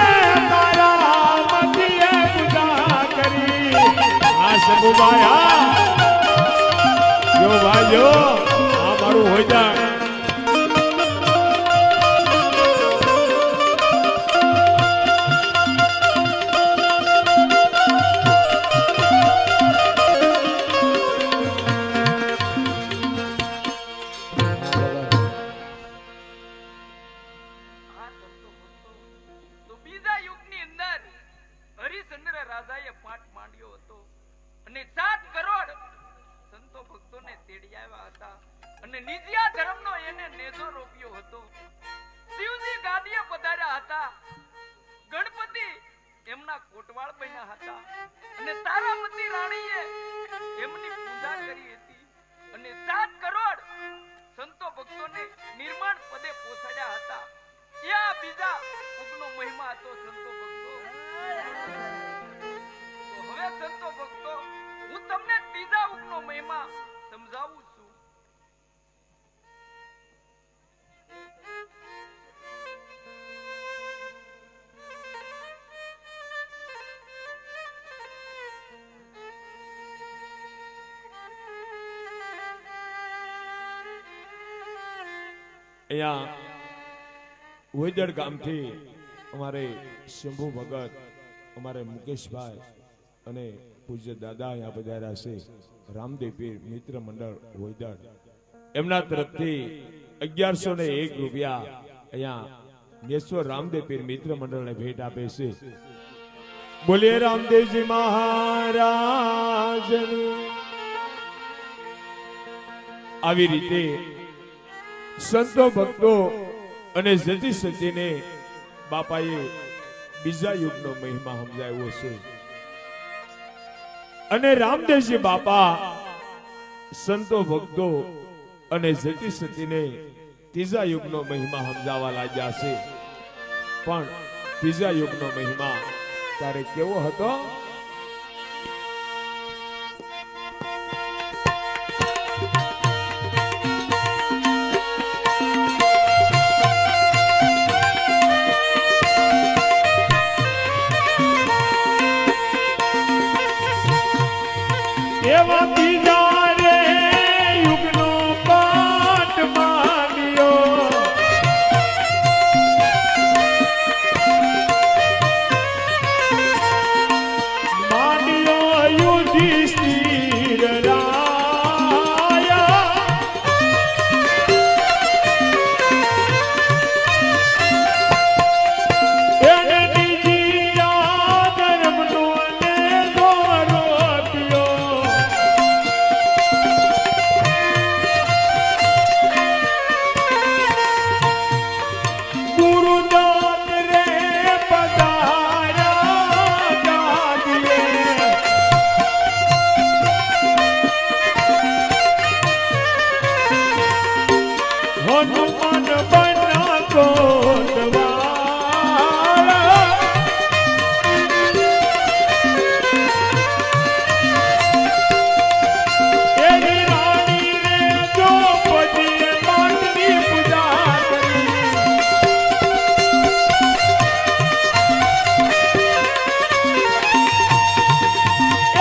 તારા મધ્યે પૂજા કરી આ શંભુભાઈ આ જો ભાઈ જો આ મારું હોય જાય તો બીજા યુગની અંદર હરિશ્ચંદ્ર રાજાએ પાઠ માંડ્યો હતો અને 7 કરોડ સંતો ભક્તોને તેડી આવ્યા હતા અને નિજિયા ધર્મનો એને નેજો રોપ્યો હતો. શિવજી ગાદીએ પધાર્યા હતા, ગણપતિ એમના કોટવાળ બન્યા હતા અને તારામતી રાણીએ એમની પૂજા કરી હતી અને 7 કરોડ સંતો ભક્તોને નિર્માણ પદે પહોંચાડ્યા હતા. યા બીજા યુગનો મહિમા હતો સંતો ભક્તો. તો હવે સંતો ભક્તો હું તમને ત્રીજા યુગનો મહિમા સમજાવું છું. અહીંયા વૈદડ ગામથી અમારે શંભુ ભગત, અમારે મુકેશભાઈ અને પૂજ્ય દાદા અહીંયા પધાર્યા છે. રામદેવ પીર મિત્ર મંડળ વૈદડ એમના તરફથી 1101 રૂપિયા અહીંયા મેશ્વર રામદેવ પીર મિત્ર મંડળને ભેટ આપે છે. બોલીએ રામદેવજી મહારાજની. આવી રીતે સંતો ભક્તો અને જતી સતીને બાપાએ બીજા યુગનો મહિમા સમજાવ્યો છે અને રામદેવજી બાપા સંતો ભક્તો અને જતી સતીને ત્રીજા યુગનો મહિમા સમજાવવા લાગ્યા છે. પણ ત્રીજા યુગનો મહિમા ત્યારે કેવો હતો? એવા બીજા રે યુગનો પાઠ માંડ્યો હનુમાન બન્યા કોટવાળા એની રાણી રે દ્રૌપદીએ પાટની પૂજા કરી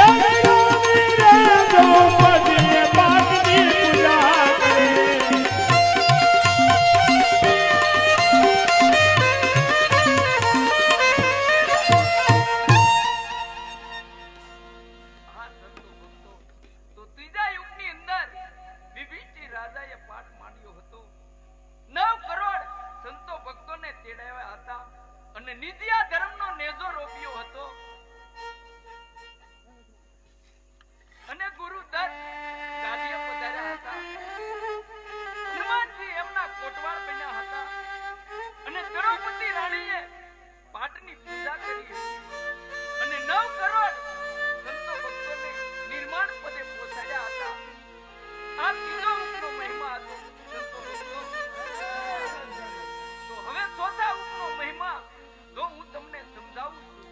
એની રાણી રે દ્રૌપદીએ પાટની પૂજા કરી હા સંતો ભક્તો, તો ત્રીજા યુગની અંદર વિભીષણ રાજાએ પાઠ માંડ્યો હતો. 9 કરોડ સંતો ભક્તોને તેડાવ્યા હતા અને નિત્યા ધર્મનો નેજો રોપ્યો હતો. અને ગુરુ દત્ત ગાદીએ પધાર્યા હતા. હનુમાનજી એમના કોટવાળ બન્યા હતા અને દ્રૌપદી રાણીએ પાટની પૂજા કરી હતી. અને 9 કરોડ સંતો ભક્તોને નિર્માણ પદે પહોંચાડ્યા હતા. આ ત્રીજો યુગનો મહિમા હતો સંતો ભક્તો. તો હવે ચોથા યુગનો મહિમા જો હું તમને સમજાવું છું.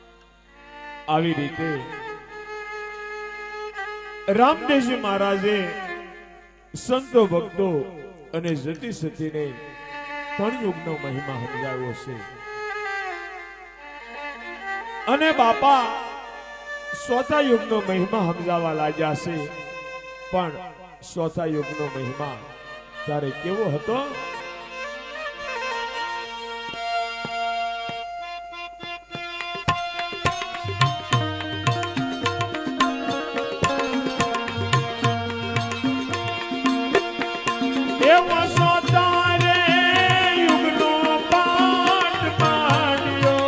આવી રીતે રામદેવજી મહારાજે સંતો ભક્તો અને જતી સતીને 3 યુગનો મહિમા સમજાવ્યો છે. અને બાપા ચોથા યુગનો મહિમા સમજાવવા લાગ્યા છે. પણ ચોથા યુગનો મહિમા તારે કેવો હતો? એવો સોતારે યુગનો પાઠ માંડ્યો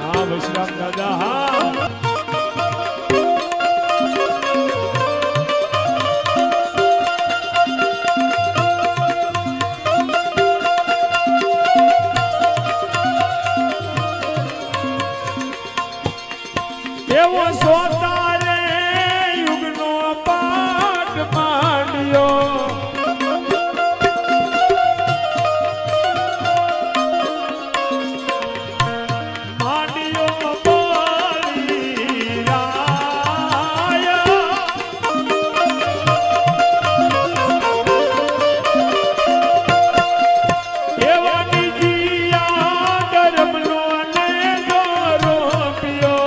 હા વૈષ્ણવ દાદા હા. એવો સોતારે યુગનો પાઠ માંડ્યો માંડ્યો બોલી રાય એવા નિજીયા ધર્મનો નેજો રોપ્યો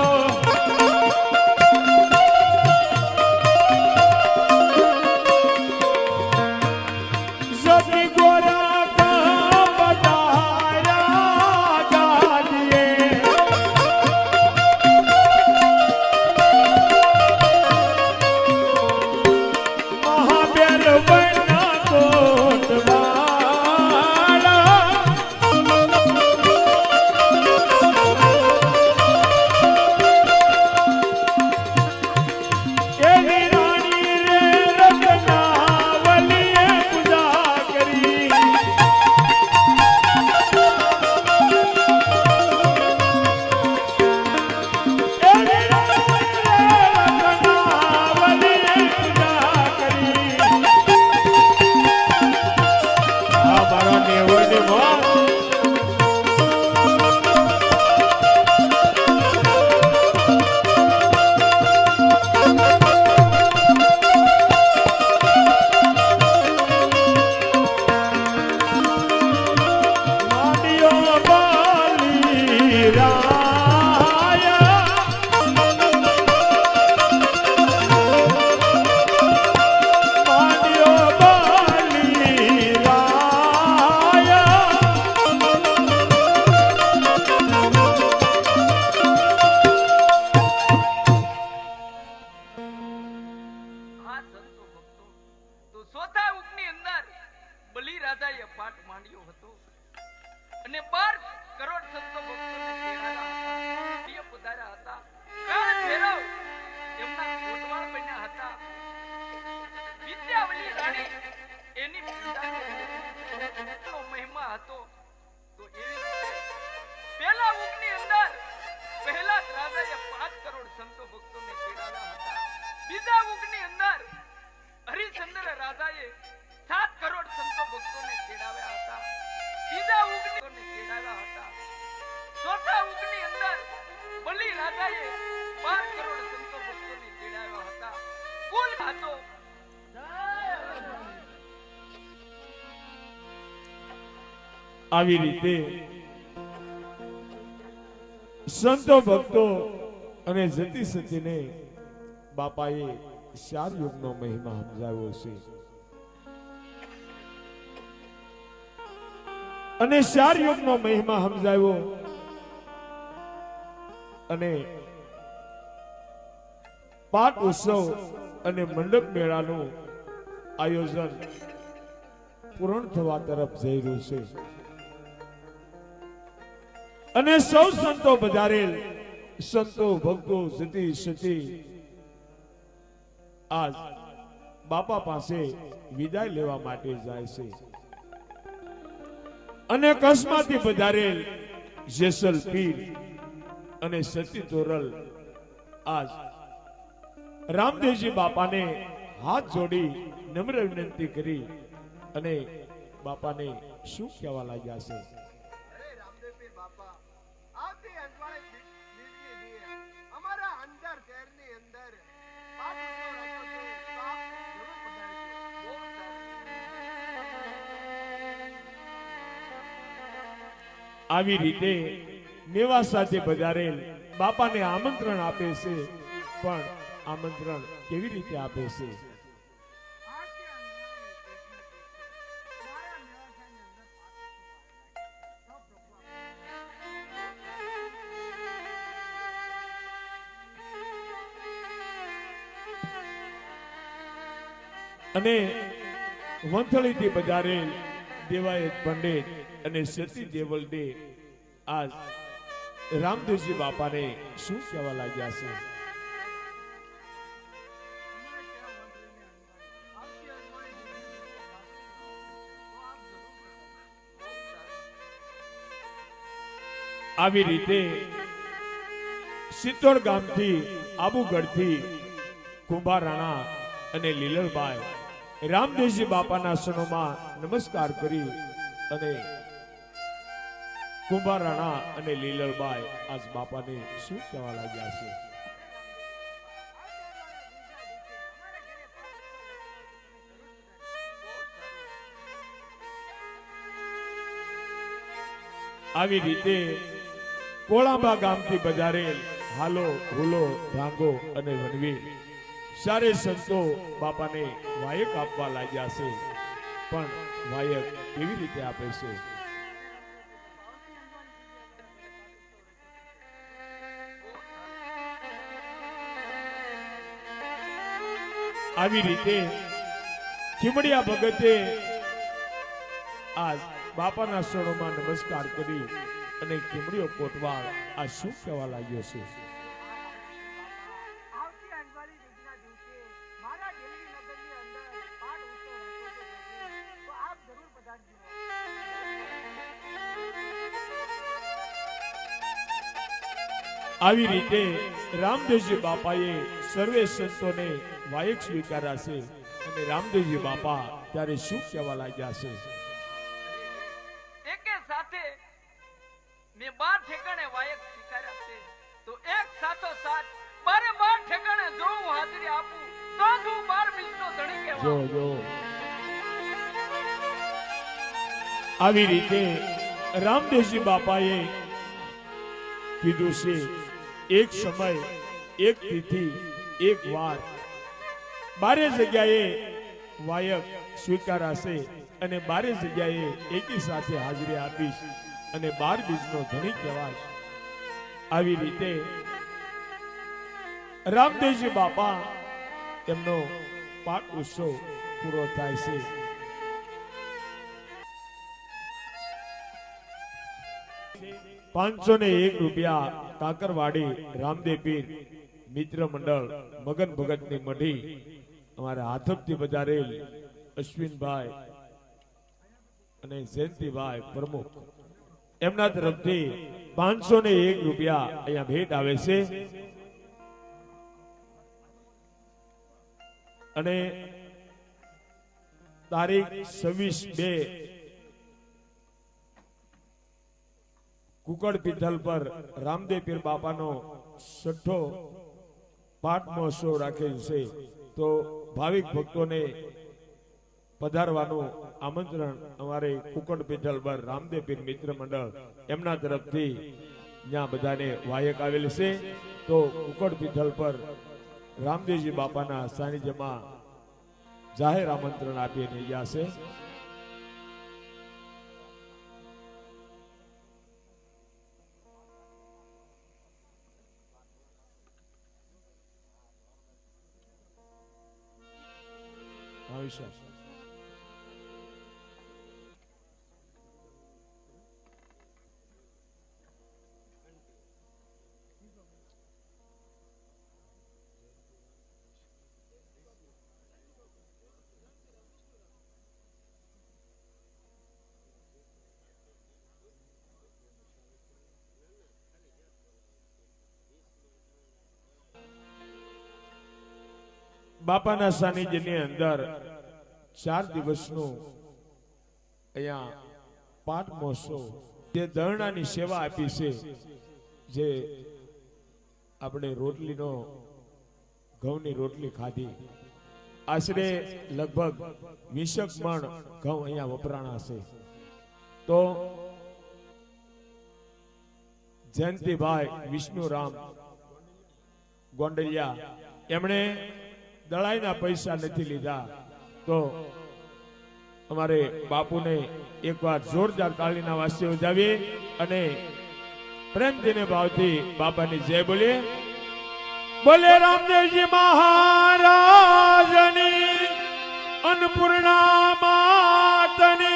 આવી રીતે સંતો ભક્તો અને જતી સતીને બાપાએ 4 યુગનો મહિમા સમજાવ્યો છે અને 4 યુગનો મહિમા સમજાવ્યો અને પાઠ ઉત્સવ અને મંડપ મેળાનું આયોજન પૂર્ણ થવા તરફ જઈ રહ્યું છે અને સૌ સંતો પધારેલ સંતો ભક્તો જતી સતી આજ બાપા પાસે વિદાય લેવા માટે જાય છે અને કસ્માથી પધારેલ જેસલ પીર અને સતી તોરલ આજ રામદેવજી બાપાને હાથ જોડી નમ્ર વિનંતી કરી અને બાપાને શું કહેવા લાગ્યા છે? અરે રામદેવ પીર બાપા, આવતી અજવાળે દીકરી દીએ અમારા અંદર શહેરની અંદર પાઠ ઉત્સવ રાખ્યો છે, તો આપ જરૂર પધારજો. બહુ સારું. આવી રીતે મેવા સાથે પધારેલ બાપાને આમંત્રણ આપે છે, પણ આમંત્રણ કેવી રીતે આપે છે? આવતી અંજવાળે અને વંથળીથી પધારેલ દેવાયત પંડિત અને સતી દેવલડે આજ રામદેવજી બાપાને શું કહેવા લાગ્યા છે? આવી રીતે સિત્તોડ ગામથી આબુગઢથી કુંભારાણા અને લીલરબાઈ રામદેવજી બાપાના સનોમાં નમસ્કાર કરી અને કુંભારાણા અને લીલરબાઈ આજ બાપાને શું કહેવા લાગ્યા છે? આવી રીતે કોળાંબા ગામથી પધારેલ હાલો હુલો ઢાંગો અને વનવીર સારે સંતો બાપાને વાયક આપવા લાગ્યા છે, પણ વાયક કેવી રીતે આપે છે? આવી રીતે ખીમડિયા ભગતે આજ બાપાના શરણોમાં નમસ્કાર કરી અને ખીમડીઓ કોટવાળ આ શું કહેવા લાગ્યો છે? આવતી અંજવાળી બીજના દિવસે મારા દિલ્હી નગરની અંદર પાઠ ઉત્સવ રાખ્યો છે, તો આપ જરૂર પધારજો. આવી રીતે રામદેવજી બાપાએ સર્વે સંતોને વાયક સ્વીકાર્યા છે અને રામદેવજી બાપા ત્યારે શું કહેવા લાગ્યા છે? એકે સાથે મેં 12 ઠેકાણે વાયક સ્વીકાર્યા છે, તો એક સાથો સાથ 12 ઠેકાણે જો હું હાજરી આપું તો જ હું 12 બીજનો ધણી જો કહેવાઉં. જો આવી રીતે રામદેવજી બાપાએ કીધું છે, એક સમય એક તિથિ એક વાર 12 જગ્યાએ વાયક સ્વીકારાશે અને 12 જગ્યાએ એકી સાથે હાજરી આપીશ અને 12 બીજનો ધણી કહેવાશ. આવી રીતે રામદેવજી બાપા એમનો પાઠ ઉત્સવ પૂરો થાય છે. ₹501 કાકરવાડી રામદેવ પીર મિત્ર મંડળ મગન ભગતની મઢી અમારા હાથપથી બજારેલ અશ્વિનભાઈ અને જયંતિભાઈ પ્રમુખ એમના તરફથી ₹501 અહીંયા ભેટ આવે છે અને તારીખ 26/2 કુકડ પિથલ પર રામદેવ પીર બાપાનો 6ઠ્ઠો પાઠ મહોત્સવ રાખેલ છે, તો ભાવિક ભક્તોને પધારવાનું આમંત્રણ અમારે કુકડ પીઠલ પર રામદેવ પીર મિત્ર મંડળ એમના તરફથી ત્યાં બધાને વાયક આવેલ છે. તો કુકડ પીઠલ પર રામદેવજી બાપાના સાનિધ્યમાં જાહેર આમંત્રણ આપીને ગયા છે. બાપાના સાનિધ્યની અંદર 4 દિવસનું અહીંયા પાઠ મહોત્સવ જે દરણાની સેવા આપી છે, જે આપણે રોટલીનો ઘઉંની રોટલી ખાધી, આશરે લગભગ 20 મણ ઘઉં અહીંયા વપરાણા છે. તો જયંતિભાઈ વિષ્ણુરામ ગોંડલિયા એમણે દળાઈના પૈસા નથી લીધા. તો અમારે બાપુને એકવાર જોરદાર તાળીના વાસ્ય ઉજાવીએ અને પ્રેમથી ને ભાવથી બાપાની જય બોલીએ. બોલે રામદેવજી મહારાજની, અન્નપૂર્ણા માતની.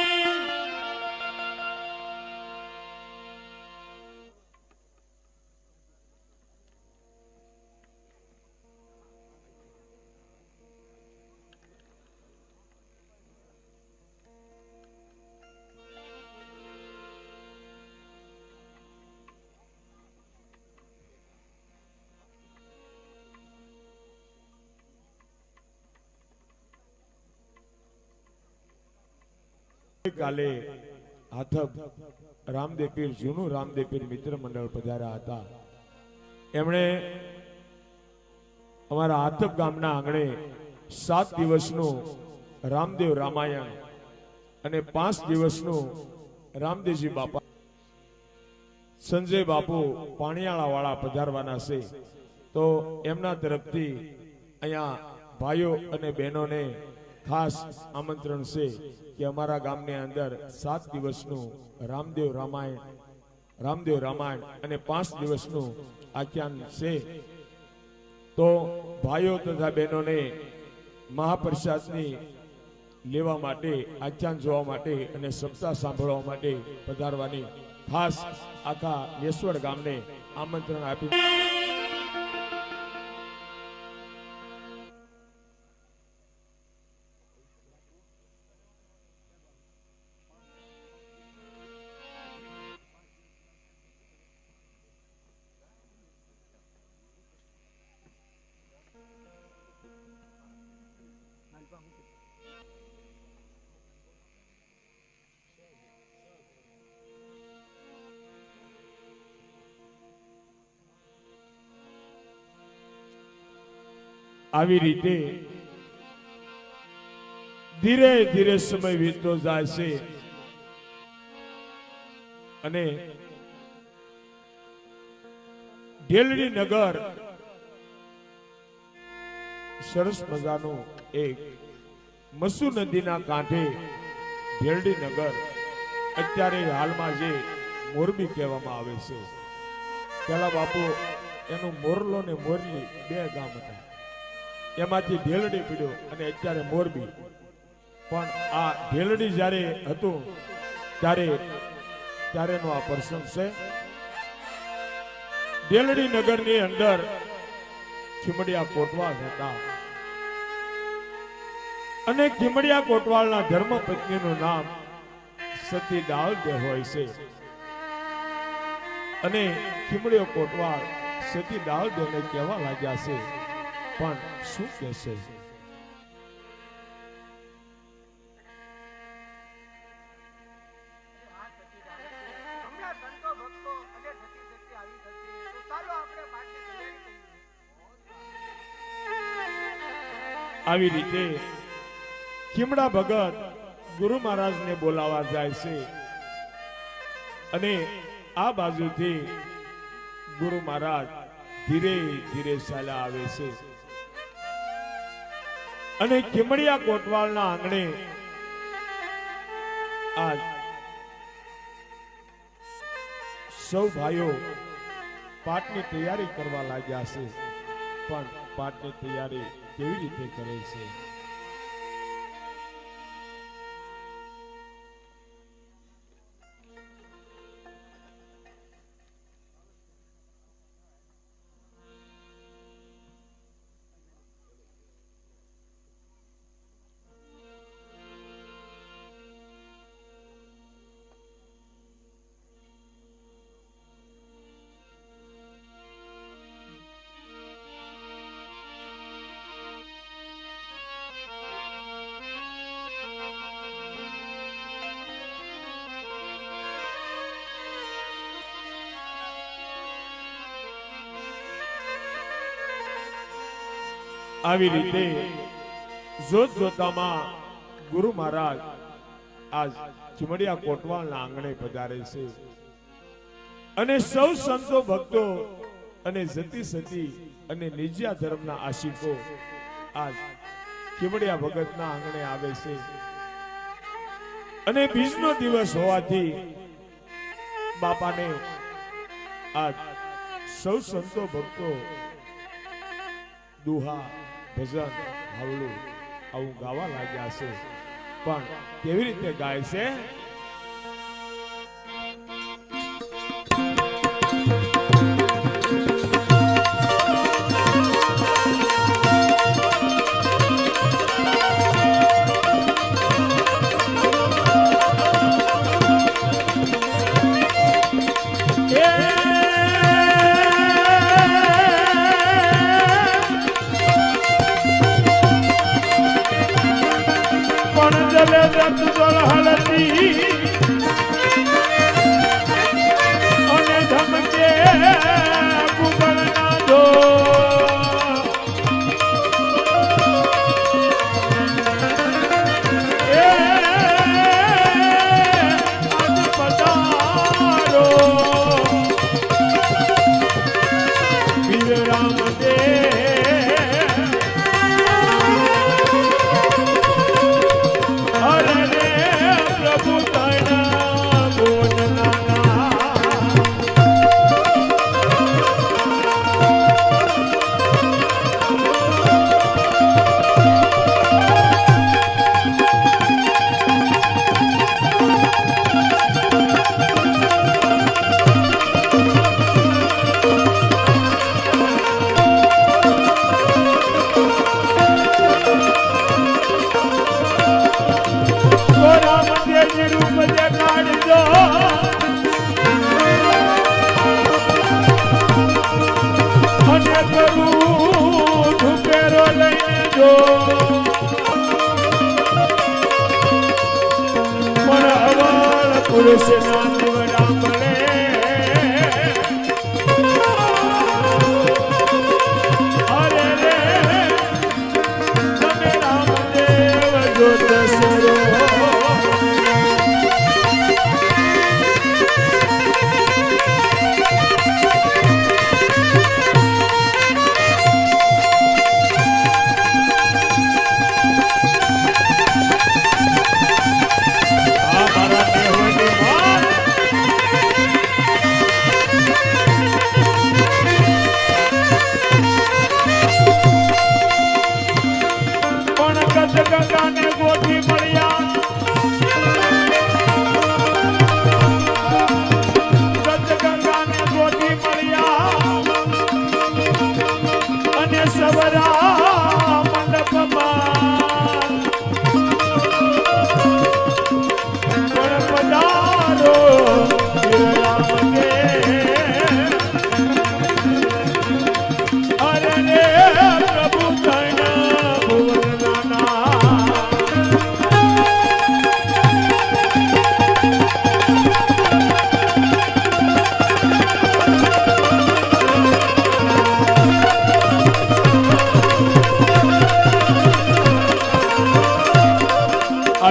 કાલે હાથબ રામદેવ પીર જૂનું રામદેવ પીર મિત્ર મંડળ પધાર્યા હતા. એમણે અમારા હાથબ ગામના આંગણે 7 દિવસનું રામદેવ રામાયણ અને 5 દિવસનું રામદેવજી બાપા સંજય બાપુ પાણીયાળા વાળા પધારવાના છે. તો એમના તરફથી અહીંયા ભાઈઓ અને બહેનોને ખાસ આમંત્રણ છે કે અમારા ગામની અંદર 7 દિવસનું રામદેવ રામાયણ અને 5 દિવસનું આખ્યાન છે. તો ભાઈઓ તથા બહેનોને મહાપ્રસાદની લેવા માટે, આખ્યાન જોવા માટે અને સપ્તાહ સાંભળવા માટે પધારવાની ખાસ આખા યેસવડ ગામને આમંત્રણ આપ્યું. આવી રીતે ધીરે ધીરે સમય વીતતો જાય છે અને ઢેલડી નગર સરસ મજાનું એક મસુ નદીના કાંઠે ઢેલડી નગર અત્યારે હાલમાં જે મોરબી કહેવામાં આવે છે. પેલા બાપુ એનું મોરલો ને મોરલી 2 ગામ હતા, એમાંથી ઢેલડી પીડ્યો અને અત્યારે મોરબી. પણ આ ઢેલડી જ્યારે હતું ત્યારેનો આ પ્રસંગ છે. ઢેલડી નગરની અંદર ખીમડિયા કોટવાલ હતા અને ખીમડિયા કોટવાલના ધર્મપત્નીનું નામ સતી દાઉદે હોય છે. અને ખીમડિયો કોટવાલ સતી દાઉદેને કહેવા લાગ્યા છે, પણ શું કહેશે? હમણાં સંતો ભક્તો અને થતી થતી આવી થશે, તો ચાલો આપણે પાઠની તૈયારી કરીએ. આવી રીતે ખીમડા ભગત ગુરુ મહારાજને બોલાવા જાય છે અને આ બાજુથી ગુરુ મહારાજ ધીરે ધીરે ચાલ્યા આવે છે અને ખીમડિયા કોટવાલના આંગણે આજ સૌ ભાઈઓ પાઠની તૈયારી કરવા લાગ્યા છે, પણ પાઠની તૈયારી કેવી રીતે કરે છે? આવી રીતે જોત જોતામાં ગુરુ મહારાજ આજ ચીમડિયા કોટવાલના આંગણે પધારે છે અને સૌ સંતો ભક્તો અને જતી સતી અને નિજ્યા ધર્મના આશિકો આજ ચીમડિયા ભગતના આંગણે આવે છે અને બીજનો દિવસ હોવાથી બાપાને આજ સૌ સંતો ભક્તો દુહા ભજન હાવલું આવું ગાવા લાગ્યા છે, પણ કેવી રીતે ગાય છે?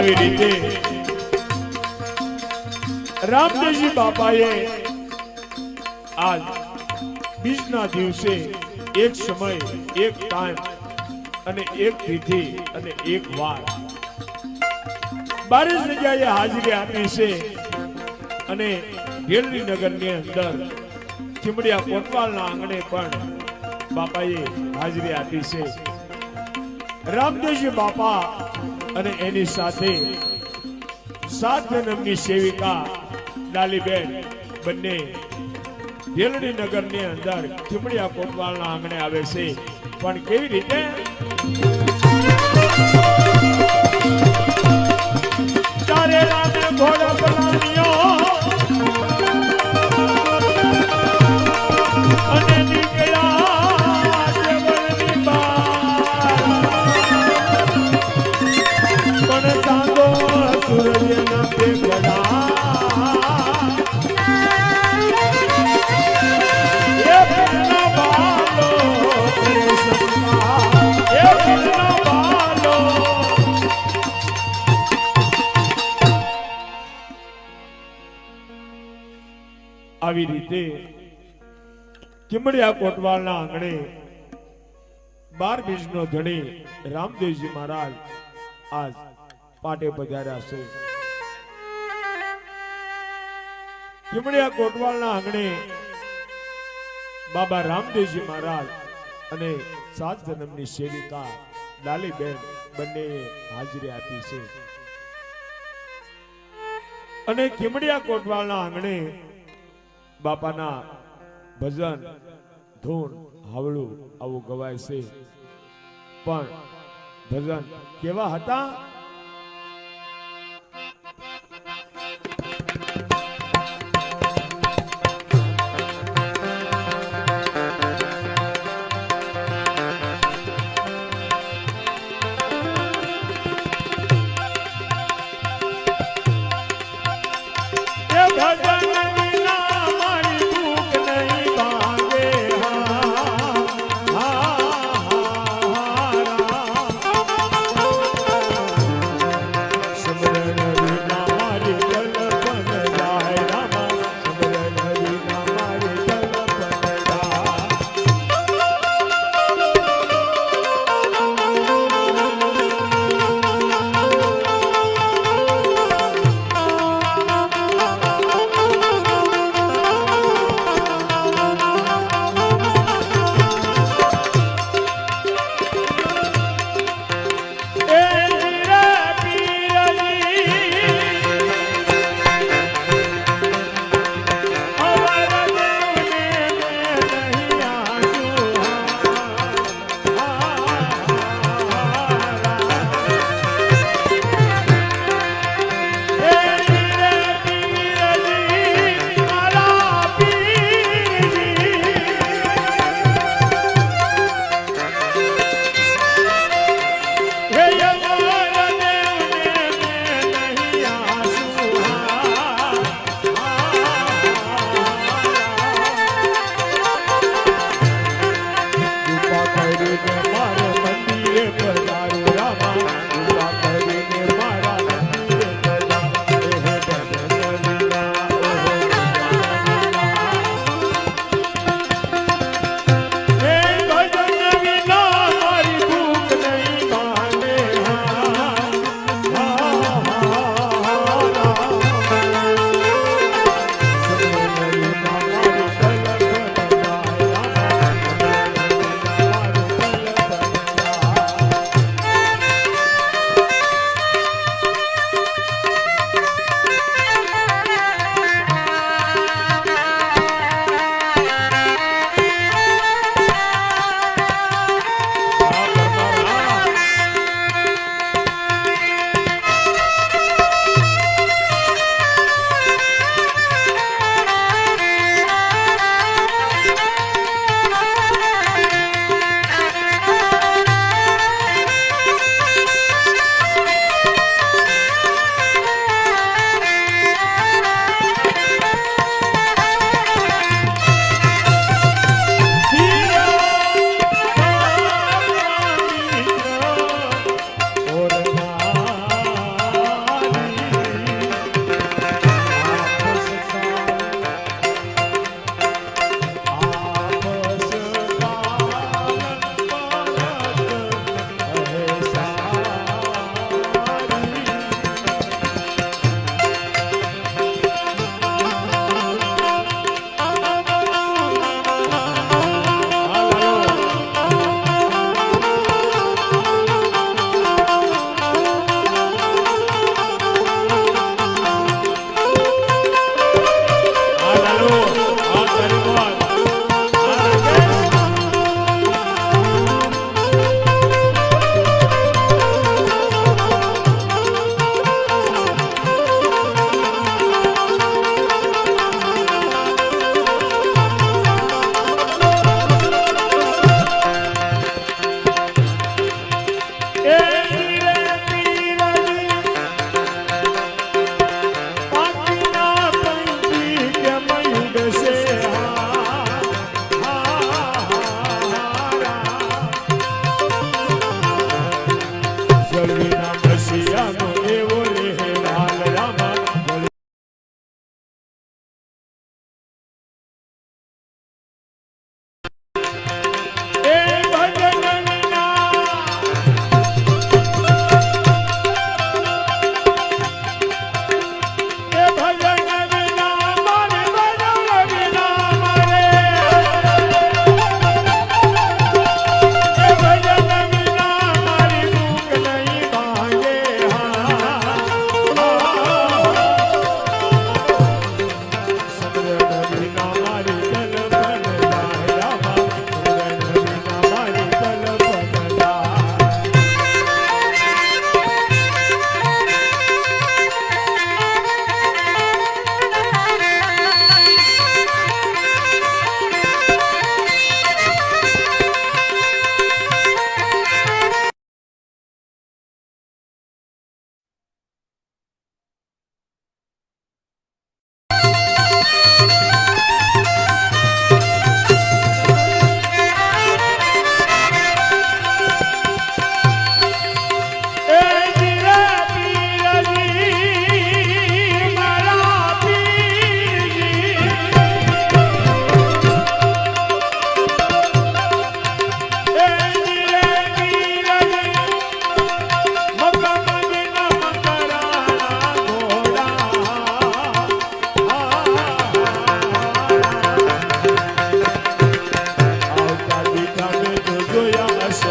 આવી રીતે રામદેવજી બાપાએ આજ બીજના દિવસે એક સમય, એક ટાઈમ અને એક તિથિ અને એક વાર 12 જગ્યાએ હાજરી આપી છે અને ગેલરી નગરની અંદર ચીમડિયા કોટવાલના આંગણે પણ બાપાએ હાજરી આપી છે. રામદેવજી બાપા અને એની સાથે 7 જન્મની સેવિકા ડાલીબેન બંને ગેલડી નગરની અંદર ચીમડિયા કોટવાલના આંગણે આવે છે. પણ કેવી રીતે? તારે રામે ઘોડા પલાણ્યો અને નીકળ્યા દેવળની બહાર. પણ સાંગો સૂરજના પેગડા એ પીરના બાલો એ પીરના બાલો. આવી રીતે ચીમડિયા કોટવાલના આંગણે 12 બીજનો ધણી રામદેવજી મહારાજ આજ પાટે પધાર્યા છે. ચીમડિયા કોટવાલના આંગણે બાબા રામદેવજી મહારાજ અને 7 જન્મની સેવિકા ડાલીબેન બંનેએ હાજરી આપી છે. અને ચીમડિયા કોટવાલના આંગણે બાપાના ભજન, ધૂન, હાવળું આવું ગવાય છે. પણ ભજન કેવા હતા?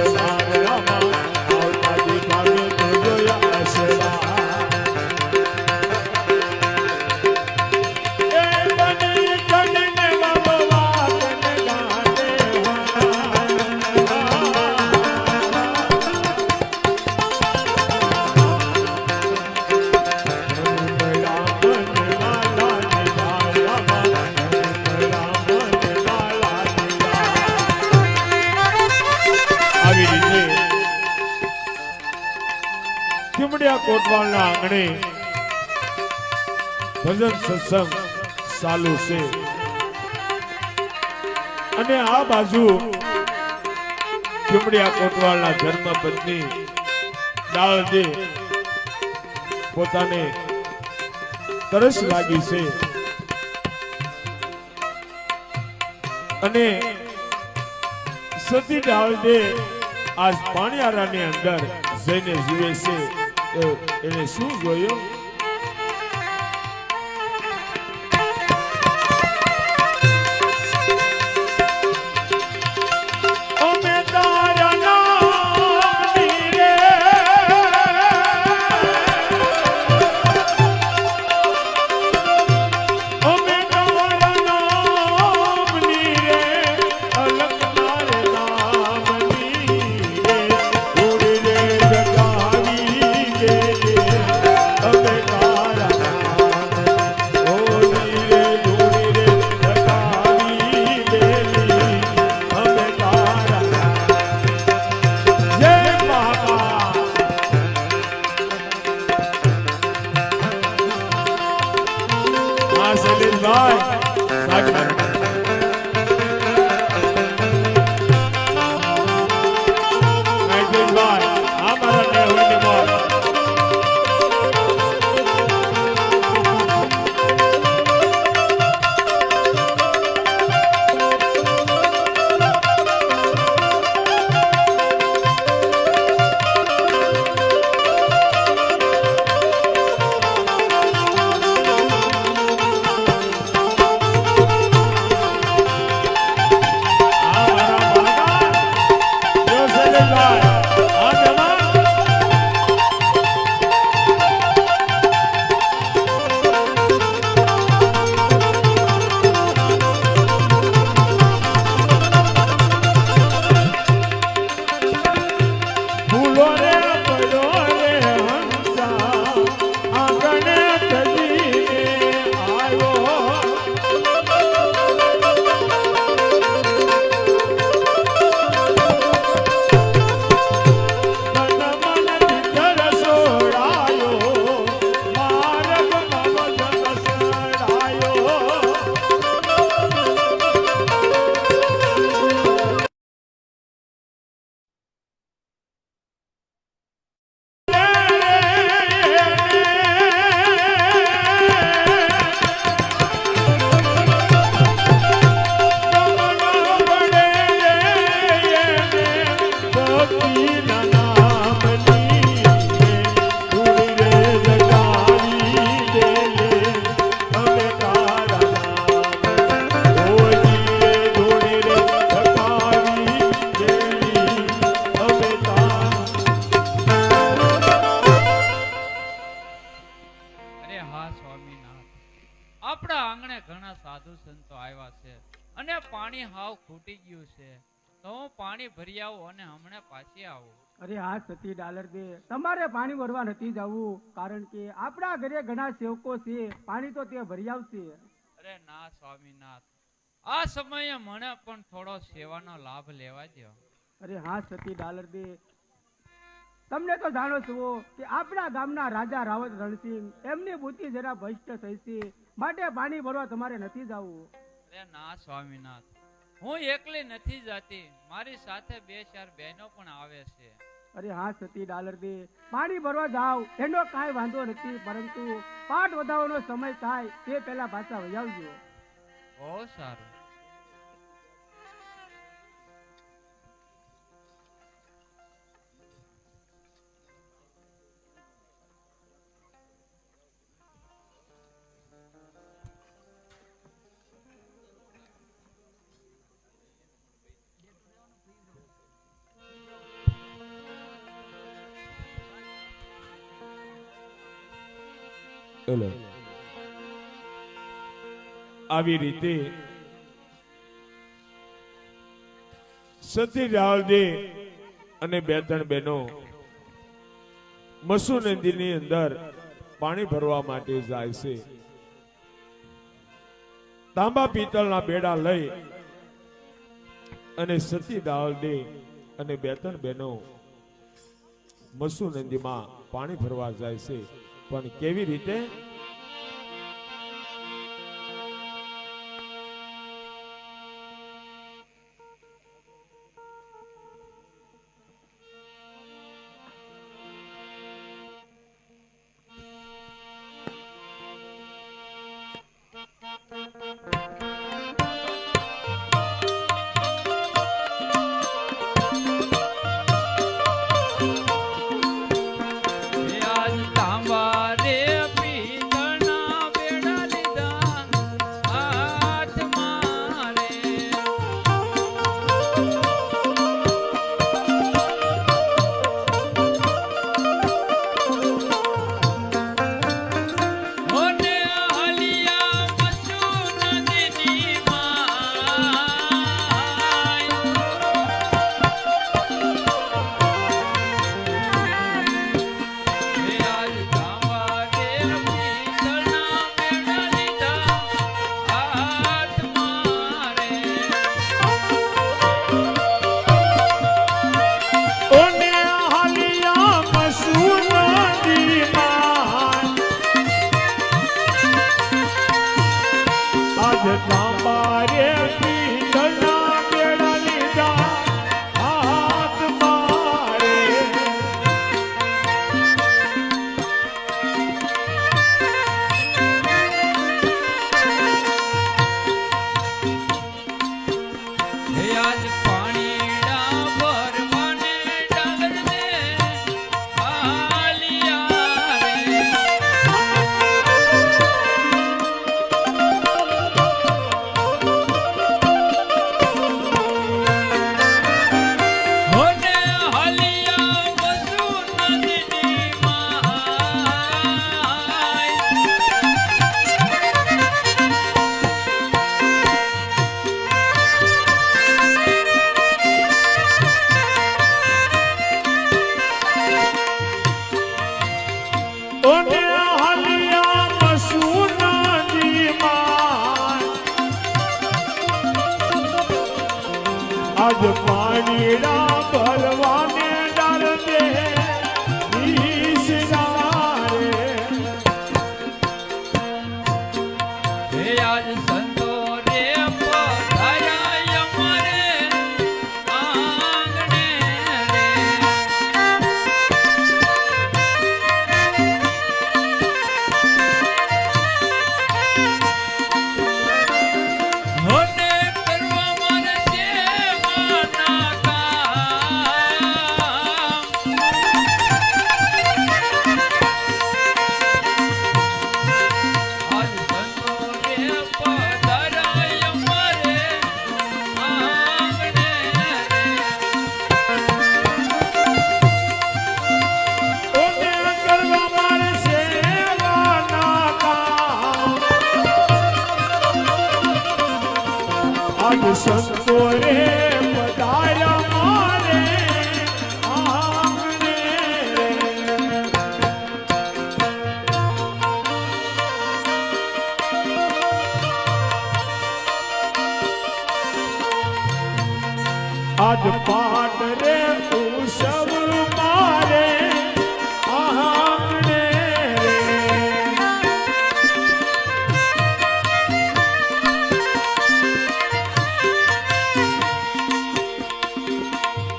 આસમાન રામા આવતા દીપાને તો જોયા આસમાન એ બની કનને બાબા કને ગાતે આવી રીતે ચીમડિયા કોટવાલના આંગણે ભજન સત્સંગ ચાલુ છે અને આ બાજુ ચીમડિયા કોટવાલના ધર્મપત્ની ડાળજે પોતાને તરસ લાગી છે અને સતી ડાળજે આજ પાણીયારાની અંદર જઈને જીવે છે એને શું જોયું અમે તારા નામની રે અમે તારા નામની રે અલગ તારે નામની રે ઉડી રે જગાવી ગેલી અમે તારા નામ ઓલી રે ઉડી રે જગાવી ગેલી અમે તારા જય બાબા હા શૈલેષભાઈ સાગર નાઇટભાઈ આ મારા નેહુની મોર આ મારા બાબા જો શૈલેષભાઈ આ જવાન ફૂલો રે પડો રે હંસા આંગણે તજીને આવ્યો તન મન ભીતર સોડાયો માર્ગમાં વજન સડાયો અરે હા સ્વામીનાથ, આપણા આંગણે ઘણા સાધુ સંતો આવ્યા છે અને પાણી હાવ ખૂટી ગયું છે, તો હું પાણી ભરી આવું અને હમણાં પાછી આવું. અરે હા સતી ડાલર દે, તમારે પાણી ભરવા નથી જવું, કારણ કે આપણા ઘરે ઘણા સેવકો છે, પાણી તો તે ભરી આવશે. અરે ના સ્વામીનાથ, આ સમયે મને પણ થોડો સેવાનો લાભ લેવા દો. અરે હા સતી ડાલર દે, તમને તો જાણો છો કે આપણા ગામના રાજા રાવત રણસિંહ એમની બુદ્ધિ જરા ભ્રષ્ટ થઈ છે, માટે પાણી ભરવા તમારે નથી જવું. અરે ના સ્વામીનાથ, હું એકલી નથી જતી, મારી સાથે 2-4 બહેનો પણ આવે છે. અરે હા સતી ડાલર દે, પાણી ભરવા જાવ એનો કાંઈ વાંધો નથી, પરંતુ પાઠ વધાવવાનો સમય થાય તે પહેલા પાછા વજાવજો. બહુ સારું. એલો આવી રીતે સતી રાવલદે અને બે ત્રણ બહેનો મસુ નદીની અંદર પાણી ભરવા માટે જાય છે. તાંબા પિત્તળના બેડા લઈ અને સતી રાવલદે અને બે ત્રણ બહેનો મસુ નદીમાં પાણી ભરવા જાય છે. પણ કેવી રીતે? આજ પાણીડા ભરવાને ડાળ દે આજ સંતો રે પધાર્યા અમારે આંગણે રે. હોને કરવા મારે સેવાના કામ. આજ સંતો રે પધાર્યા અમારે આંગણે રે. સંતો રે પધાર્યા મારે આંગણે રે. આજ પાટ રે ઉત્સવ મારે આંગણે રે.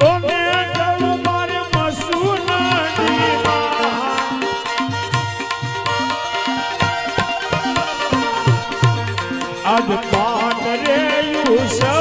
ઓને જવ મારે મસુ નદીમાં આજ પાટ રે ઉત્સવ